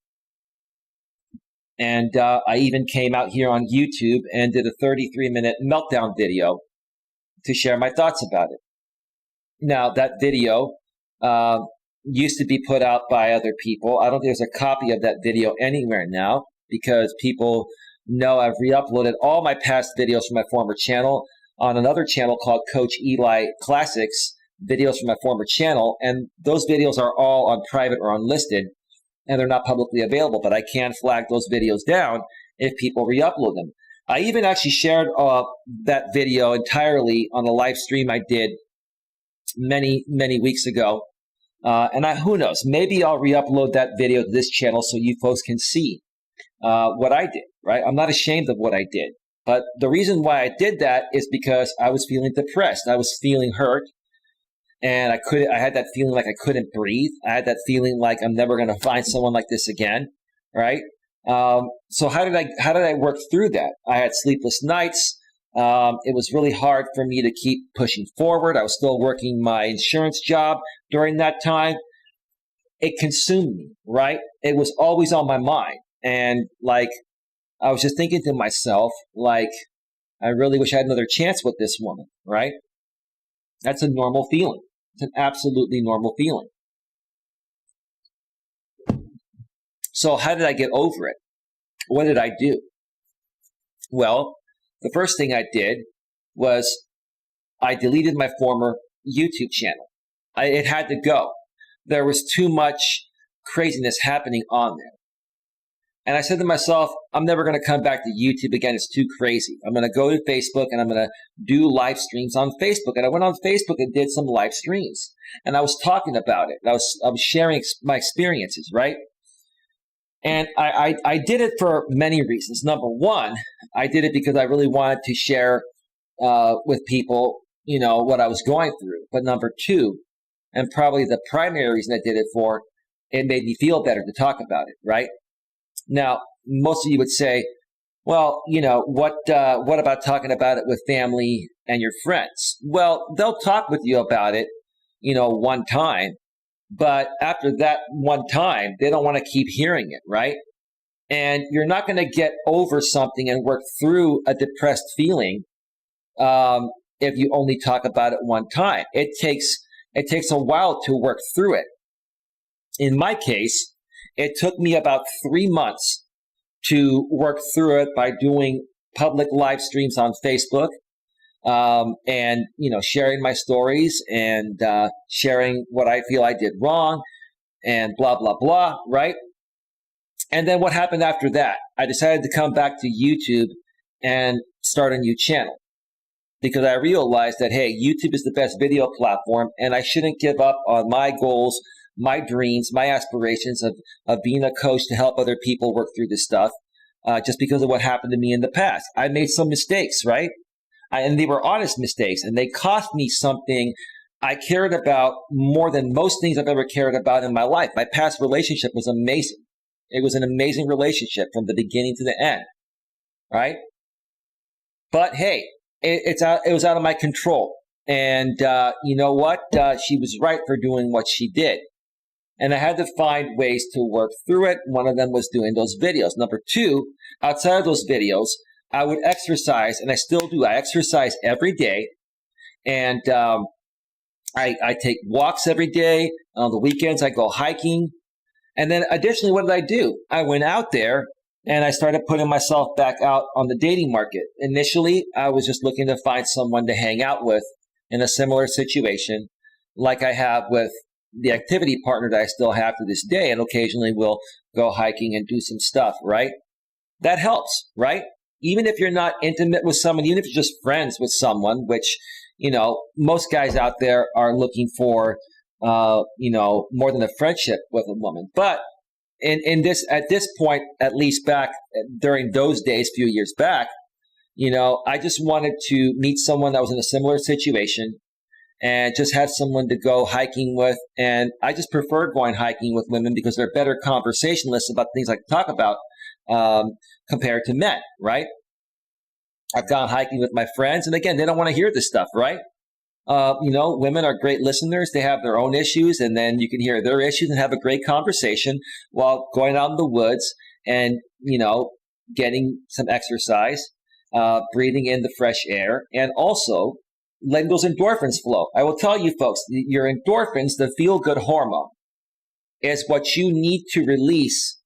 And I even came out here on YouTube and did a 33-minute meltdown video to share my thoughts about it. Now, that video used to be put out by other people. I don't think there's a copy of that video anywhere now because people know I've re-uploaded all my past videos from my former channel on another channel called Coach Eli Classics, videos from my former channel. And those videos are all on private or unlisted and they're not publicly available, but I can flag those videos down if people re-upload them. I even actually shared that video entirely on a live stream I did many, many weeks ago. And who knows, maybe I'll re-upload that video to this channel so you folks can see what I did, right? I'm not ashamed of what I did. But the reason why I did that is because I was feeling depressed. I was feeling hurt. And I had that feeling like I couldn't breathe. I had that feeling like I'm never going to find someone like this again, right? So how did I work through that? I had sleepless nights. It was really hard for me to keep pushing forward. I was still working my insurance job during that time. It consumed me, right? It was always on my mind. And like, I was just thinking to myself, like, I really wish I had another chance with this woman, right? That's a normal feeling. It's an absolutely normal feeling. So how did I get over it? What did I do? Well, the first thing I did was I deleted my former YouTube channel. It had to go. There was too much craziness happening on there. And I said to myself, I'm never going to come back to YouTube again. It's too crazy. I'm going to go to Facebook and I'm going to do live streams on Facebook. And I went on Facebook and did some live streams. And I was talking about it. I was sharing my experiences, right? And I did it for many reasons. Number one, I did it because I really wanted to share with people, what I was going through. But number two, and probably the primary reason I did it for, it made me feel better to talk about it, right? Now, most of you would say, well, what about talking about it with family and your friends? Well, they'll talk with you about it, one time. But after that one time, they don't want to keep hearing it, right? And you're not going to get over something and work through a depressed feeling if you only talk about it one time. It takes a while to work through it. In my case, it took me about 3 months to work through it by doing public live streams on Facebook, and sharing my stories and sharing what I feel I did wrong and blah, blah, blah, right? And then what happened after that? I decided to come back to YouTube and start a new channel because I realized that, hey, YouTube is the best video platform and I shouldn't give up on my goals, my dreams, my aspirations of being a coach to help other people work through this stuff just because of what happened to me in the past. I made some mistakes, right? And they were honest mistakes, and they cost me something I cared about more than most things I've ever cared about in my life. My past relationship was amazing. It was an amazing relationship from the beginning to the end, right? But hey, it was out of my control. And you know what? She was right for doing what she did. And I had to find ways to work through it. One of them was doing those videos. Number two, outside of those videos, I would exercise, and I still do. I exercise every day, and I take walks every day. On the weekends, I go hiking. And then additionally, what did I do? I went out there, and I started putting myself back out on the dating market. Initially, I was just looking to find someone to hang out with in a similar situation like I have with the activity partner that I still have to this day, and occasionally we'll go hiking and do some stuff, right? That helps, right? Even if you're not intimate with someone, even if you're just friends with someone, which, most guys out there are looking for, more than a friendship with a woman. But at this point, at least back during those days, few years back, I just wanted to meet someone that was in a similar situation and just have someone to go hiking with. And I just prefer going hiking with women because they're better conversationalists about things I can talk about compared to men, right? I've gone hiking with my friends, and again, they don't want to hear this stuff, right? Women are great listeners. They have their own issues, and then you can hear their issues and have a great conversation while going out in the woods and, getting some exercise, breathing in the fresh air, and also letting those endorphins flow. I will tell you folks, your endorphins, the feel-good hormone, is what you need to release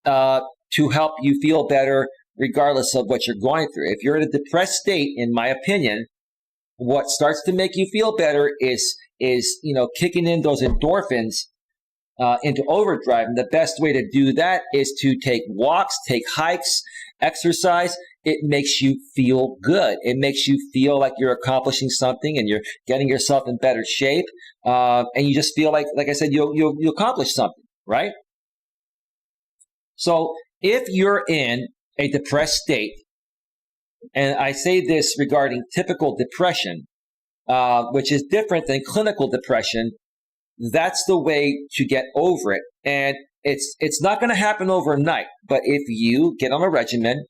to help you feel better regardless of what you're going through. If you're in a depressed state, in my opinion, what starts to make you feel better is kicking in those endorphins into overdrive. And the best way to do that is to take walks, take hikes, exercise. It makes you feel good. It makes you feel like you're accomplishing something and you're getting yourself in better shape. And you just feel like I said, you accomplished something, right? So if you're in a depressed state, and I say this regarding typical depression, which is different than clinical depression, that's the way to get over it. And it's not going to happen overnight, but if you get on a regimen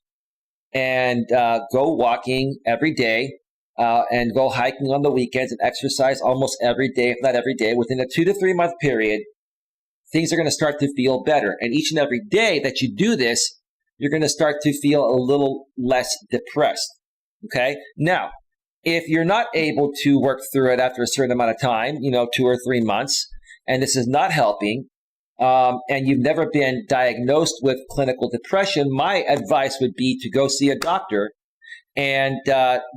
and go walking every day and go hiking on the weekends and exercise almost every day, if not every day, within a 2 to 3 month period, things are going to start to feel better. And each and every day that you do this, you're going to start to feel a little less depressed. Okay? Now, if you're not able to work through it after a certain amount of time, 2 or 3 months, and this is not helping, and you've never been diagnosed with clinical depression, my advice would be to go see a doctor and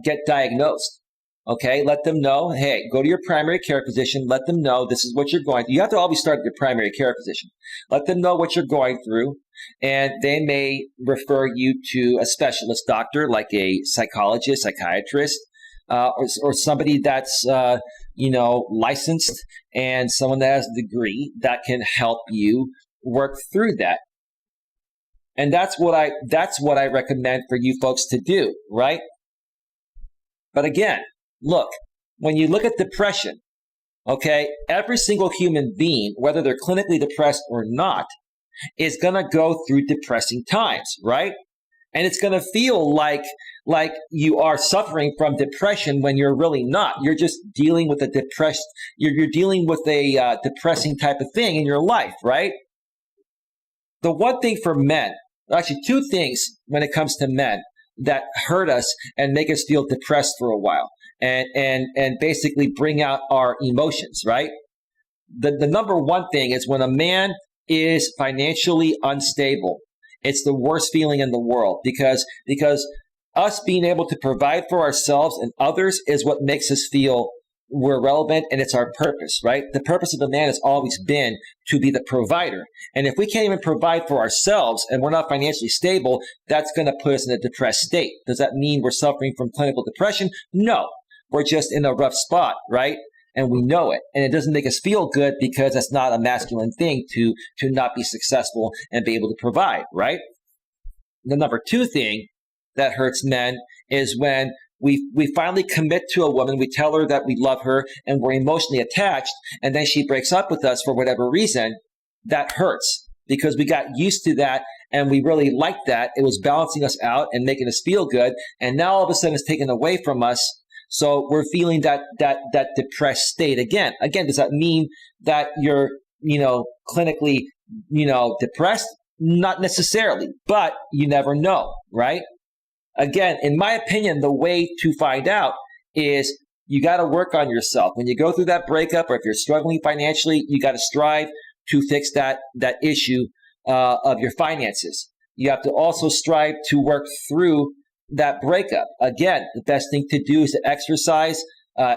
get diagnosed. Okay, let them know, hey, go to your primary care physician. Let them know this is what you're going through. You have to always start at your primary care physician. Let them know what you're going through, and they may refer you to a specialist doctor like a psychologist, psychiatrist, or somebody that's licensed and someone that has a degree that can help you work through that. And that's what I recommend for you folks to do, right? But again, look, when you look at depression, okay, every single human being, whether they're clinically depressed or not, is going to go through depressing times, right? And it's going to feel like you are suffering from depression when you're really not. You're just dealing with you're dealing with a depressing type of thing in your life, right? The one thing for men, actually two things when it comes to men that hurt us and make us feel depressed for a while and basically bring out our emotions, right? The number one thing is when a man is financially unstable. It's the worst feeling in the world because us being able to provide for ourselves and others is what makes us feel we're relevant, and it's our purpose, right? The purpose of a man has always been to be the provider. And if we can't even provide for ourselves and we're not financially stable, that's going to put us in a depressed state. Does that mean we're suffering from clinical depression? No. We're just in a rough spot, right? And we know it. And it doesn't make us feel good because that's not a masculine thing to not be successful and be able to provide, right? The number two thing that hurts men is when we finally commit to a woman, we tell her that we love her and we're emotionally attached, and then she breaks up with us for whatever reason. That hurts because we got used to that and we really liked that. It was balancing us out and making us feel good. And now all of a sudden it's taken away from us. So we're feeling that depressed state again. Again, does that mean that you're, clinically, depressed? Not necessarily, but you never know, right? Again, in my opinion, the way to find out is you got to work on yourself. When you go through that breakup, or if you're struggling financially, you got to strive to fix that issue of your finances. You have to also strive to work through that breakup. Again, the best thing to do is to exercise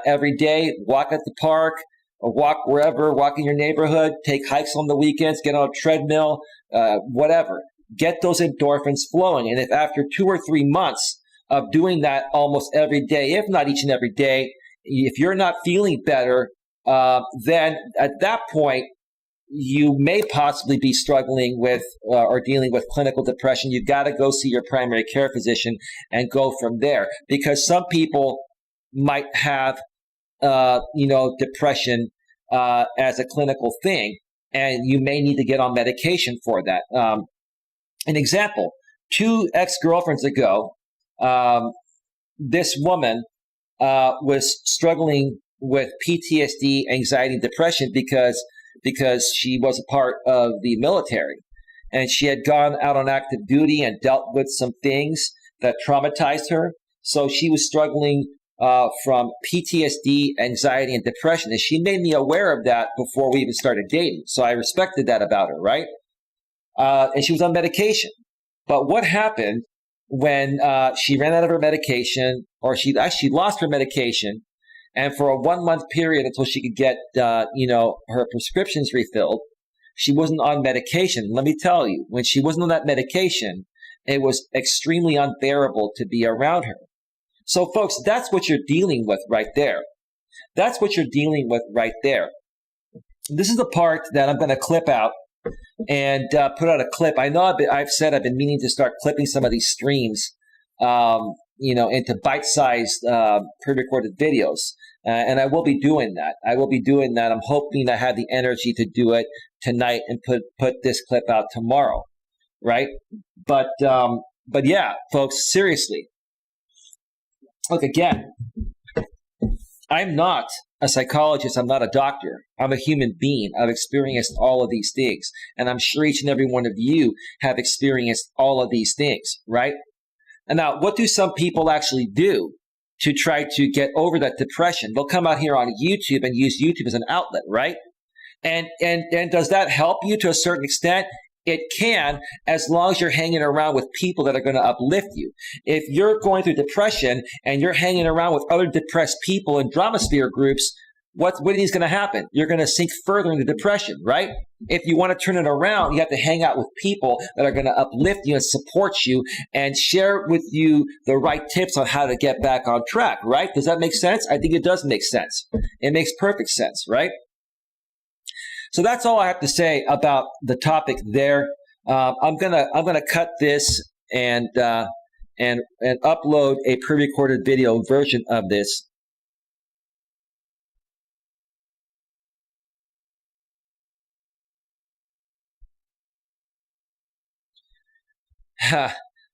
every day, walk at the park, or walk wherever, walk in your neighborhood, take hikes on the weekends, get on a treadmill, whatever. Get those endorphins flowing. And if after 2 or 3 months of doing that almost every day, if not each and every day, if you're not feeling better, then at that point, you may possibly be struggling with or dealing with clinical depression. You've got to go see your primary care physician and go from there, because some people might have, depression as a clinical thing, and you may need to get on medication for that. An example, 2 ex-girlfriends ago, this woman was struggling with PTSD, anxiety, and depression because she was a part of the military. And she had gone out on active duty and dealt with some things that traumatized her. So she was struggling from PTSD, anxiety, and depression. And she made me aware of that before we even started dating. So I respected that about her, right? And she was on medication. But what happened when she ran out of her medication, or she actually lost her medication, and for a 1-month period until she could get, her prescriptions refilled, she wasn't on medication. Let me tell you, when she wasn't on that medication, it was extremely unbearable to be around her. So, folks, that's what you're dealing with right there. That's what you're dealing with right there. This is the part that I'm going to clip out and put out a clip. I know I've said I've been meaning to start clipping some of these streams, into bite-sized pre-recorded videos. And I will be doing that. I'm hoping I have the energy to do it tonight and put this clip out tomorrow, right? But yeah, folks, seriously. Look, again, I'm not a psychologist. I'm not a doctor. I'm a human being. I've experienced all of these things. And I'm sure each and every one of you have experienced all of these things, right? And now, what do some people actually do to try to get over that depression? They'll come out here on YouTube and use YouTube as an outlet, right? And does that help you to a certain extent? It can, as long as you're hanging around with people that are going to uplift you. If you're going through depression and you're hanging around with other depressed people in drama sphere groups, what is going to happen? You're going to sink further into depression, right? If you want to turn it around, you have to hang out with people that are going to uplift you and support you and share with you the right tips on how to get back on track, right? Does that make sense? I think it does make sense. It makes perfect sense, right? So that's all I have to say about the topic there. I'm gonna cut this and upload a pre-recorded video version of this.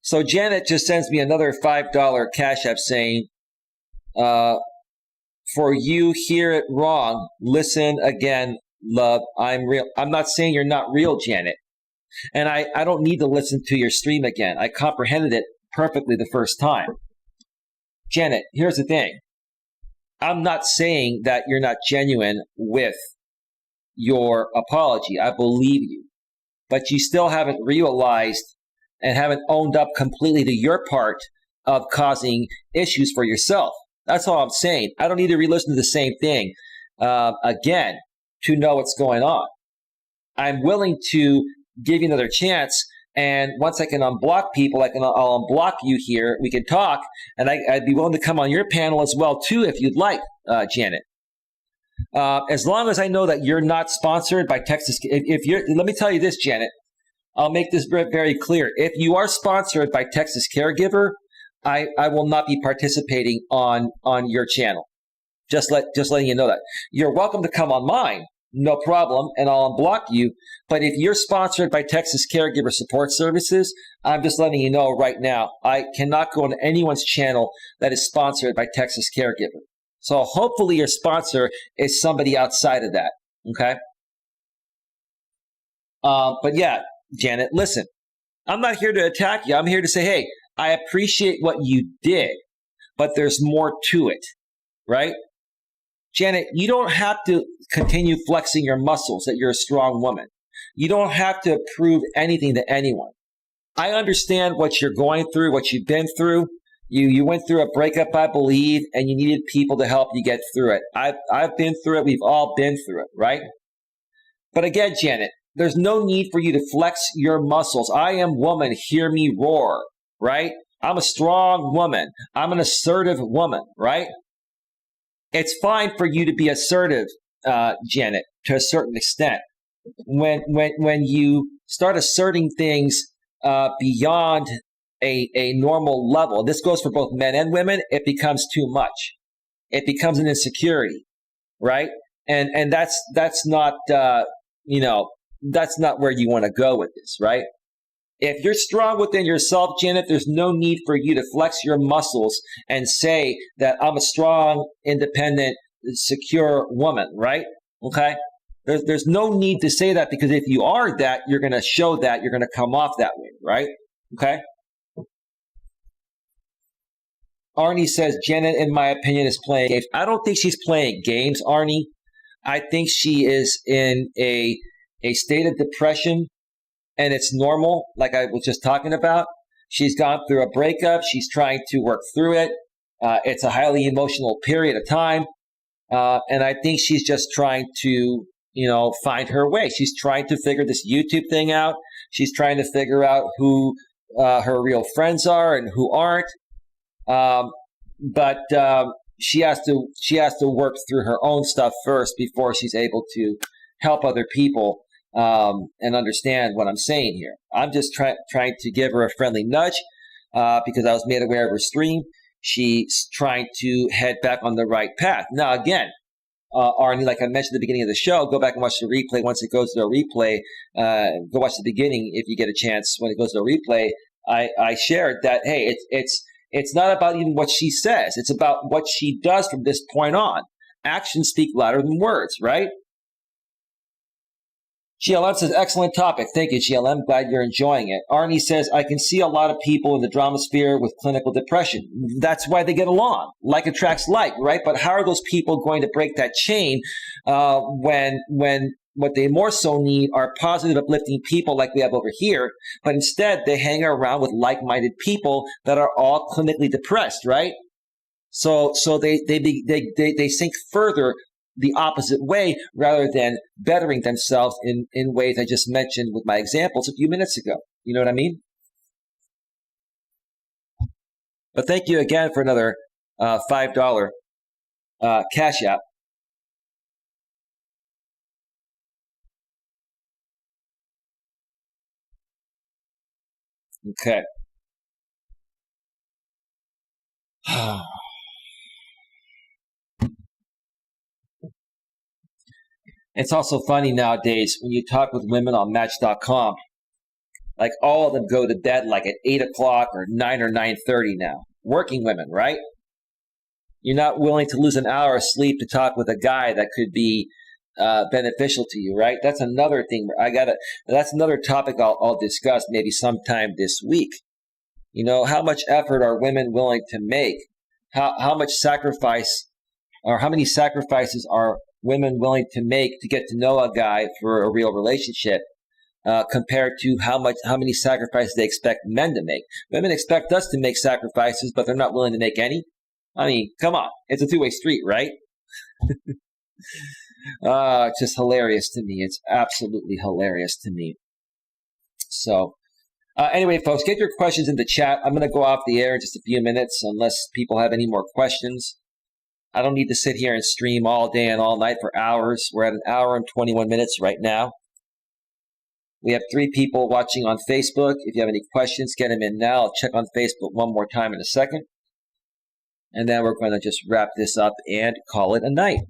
So Janet just sends me another $5 Cash App saying, for you hear it wrong, listen again, love, I'm real. I'm not saying you're not real, Janet. And I don't need to listen to your stream again. I comprehended it perfectly the first time. Janet, here's the thing. I'm not saying that you're not genuine with your apology. I believe you. But you still haven't realized and haven't owned up completely to your part of causing issues for yourself. That's all I'm saying. I don't need to re-listen to the same thing again to know what's going on. I'm willing to give you another chance, and once I can unblock people, I'll unblock you here. We can talk, and I'd be willing to come on your panel as well too if you'd like, Janet. As long as I know that you're not sponsored by Texas. Let me tell you this, Janet. I'll make this very, very clear. If you are sponsored by Texas Caregiver, I will not be participating on your channel. Just letting you know that. You're welcome to come on mine, no problem, and I'll unblock you. But if you're sponsored by Texas Caregiver Support Services, I'm just letting you know right now, I cannot go on anyone's channel that is sponsored by Texas Caregiver. So hopefully your sponsor is somebody outside of that, okay? But yeah, Janet, listen, I'm not here to attack you. I'm here to say, hey, I appreciate what you did, but there's more to it, right? Janet, you don't have to continue flexing your muscles that you're a strong woman. You don't have to prove anything to anyone. I understand what you're going through, what you've been through. You went through a breakup, I believe, and you needed people to help you get through it. I've been through it. We've all been through it, right? But again, Janet, there's no need for you to flex your muscles. I am woman, hear me roar, right? I'm a strong woman. I'm an assertive woman, right? It's fine for you to be assertive, Janet, to a certain extent. When you start asserting things beyond a normal level, this goes for both men and women, it becomes too much. It becomes an insecurity, right? And that's not that's not where you want to go with this, right? If you're strong within yourself, Janet, there's no need for you to flex your muscles and say that I'm a strong, independent, secure woman, right? Okay? There's no need to say that, because if you are that, you're going to show that, you're going to come off that way, right? Okay? Arnie says, Janet, in my opinion, is playing games. I don't think she's playing games, Arnie. I think she is in a state of depression, and it's normal, like I was just talking about. She's gone through a breakup. She's trying to work through it. It's a highly emotional period of time. And I think she's just trying to, find her way. She's trying to figure this YouTube thing out. She's trying to figure out who her real friends are and who aren't. But she has to work through her own stuff first before she's able to help other people and understand what I'm saying here. I'm just trying to give her a friendly nudge because I was made aware of her stream. She's trying to head back on the right path. Now, again, Arnie, like I mentioned at the beginning of the show, go back and watch the replay. Once it goes to a replay, go watch the beginning if you get a chance. When it goes to a replay, I shared that, hey, it's not about even what she says. It's about what she does from this point on. Actions speak louder than words, right? GLM says, excellent topic. Thank you, GLM. Glad you're enjoying it. Arnie says, I can see a lot of people in the drama sphere with clinical depression. That's why they get along. Like attracts like, right? But how are those people going to break that chain when what they more so need are positive, uplifting people like we have over here. But instead, they hang around with like-minded people that are all clinically depressed, right? So they sink further the opposite way rather than bettering themselves in ways I just mentioned with my examples a few minutes ago. You know what I mean? But thank you again for another $5 Cash App. Okay. It's also funny nowadays when you talk with women on Match.com, like all of them go to bed like at 8 o'clock or 9 or 9:30 now. Working women, right? You're not willing to lose an hour of sleep to talk with a guy that could be beneficial to you, right? That's another thing. That's another topic I'll discuss maybe sometime this week. You know, how much effort are women willing to make? How much sacrifice, or how many sacrifices are women willing to make to get to know a guy for a real relationship, compared to how many sacrifices they expect men to make? Women expect us to make sacrifices, but they're not willing to make any. I mean, come on, it's a two-way street, right? It's just hilarious to me. It's absolutely hilarious to me. So, anyway, folks, get your questions in the chat. I'm going to go off the air in just a few minutes unless people have any more questions. I don't need to sit here and stream all day and all night for hours. We're at an hour and 21 minutes right now. We have 3 people watching on Facebook. If you have any questions, get them in now. I'll check on Facebook one more time in a second. And then we're going to just wrap this up and call it a night.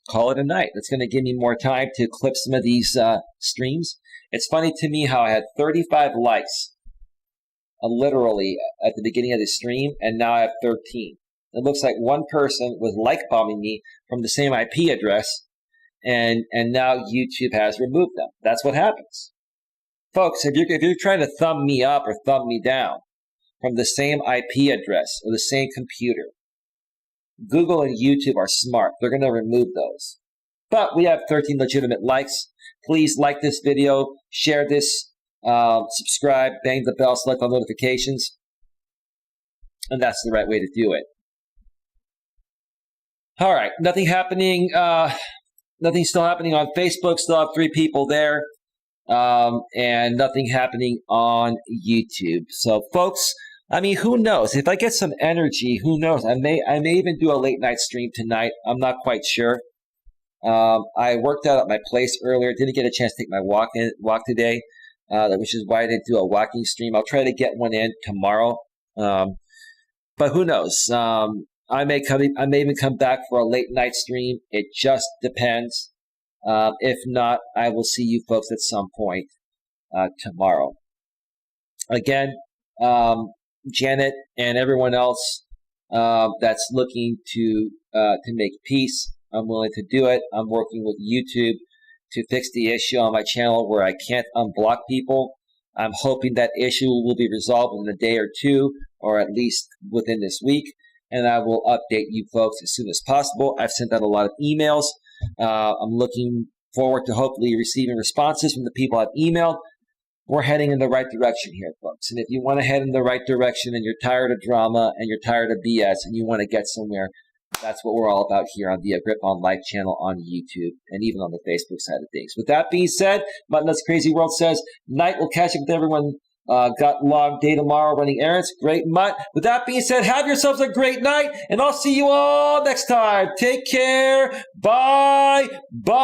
Call it a night. That's going to give me more time to clip some of these streams. It's funny to me how I had 35 likes, literally, at the beginning of the stream, and now I have 13. It looks like one person was like bombing me from the same IP address, and now YouTube has removed them. That's what happens. Folks, if you're trying to thumb me up or thumb me down from the same IP address or the same computer, Google and YouTube are smart. They're going to remove those. But we have 13 legitimate likes. Please like this video, share this, subscribe, bang the bell, select all notifications. And that's the right way to do it. All right, nothing happening. Nothing still happening on Facebook. Still have 3 people there. And nothing happening on YouTube. So, folks, I mean, who knows? If I get some energy, who knows? I may even do a late night stream tonight. I'm not quite sure. I worked out at my place earlier. Didn't get a chance to take my walk today, which is why I didn't do a walking stream. I'll try to get one in tomorrow. But who knows? I may even come back for a late night stream. It just depends. If not, I will see you folks at some point tomorrow. Again, Janet and everyone else that's looking to make peace, I'm willing to do it. I'm working with YouTube to fix the issue on my channel where I can't unblock people. I'm hoping that issue will be resolved in a day or 2, or at least within this week, and I will update you folks as soon as possible. I've sent out a lot of emails. I'm looking forward to hopefully receiving responses from the people I've emailed. We're heading in the right direction here, folks. And if you want to head in the right direction and you're tired of drama and you're tired of BS and you want to get somewhere, that's what we're all about here on the Grip on Life channel on YouTube and even on the Facebook side of things. With that being said, Muttonut's Crazy World says, night, we'll catch up with everyone. Got long day tomorrow running errands. Great, Mutt. With that being said, have yourselves a great night, and I'll see you all next time. Take care. Bye. Bye.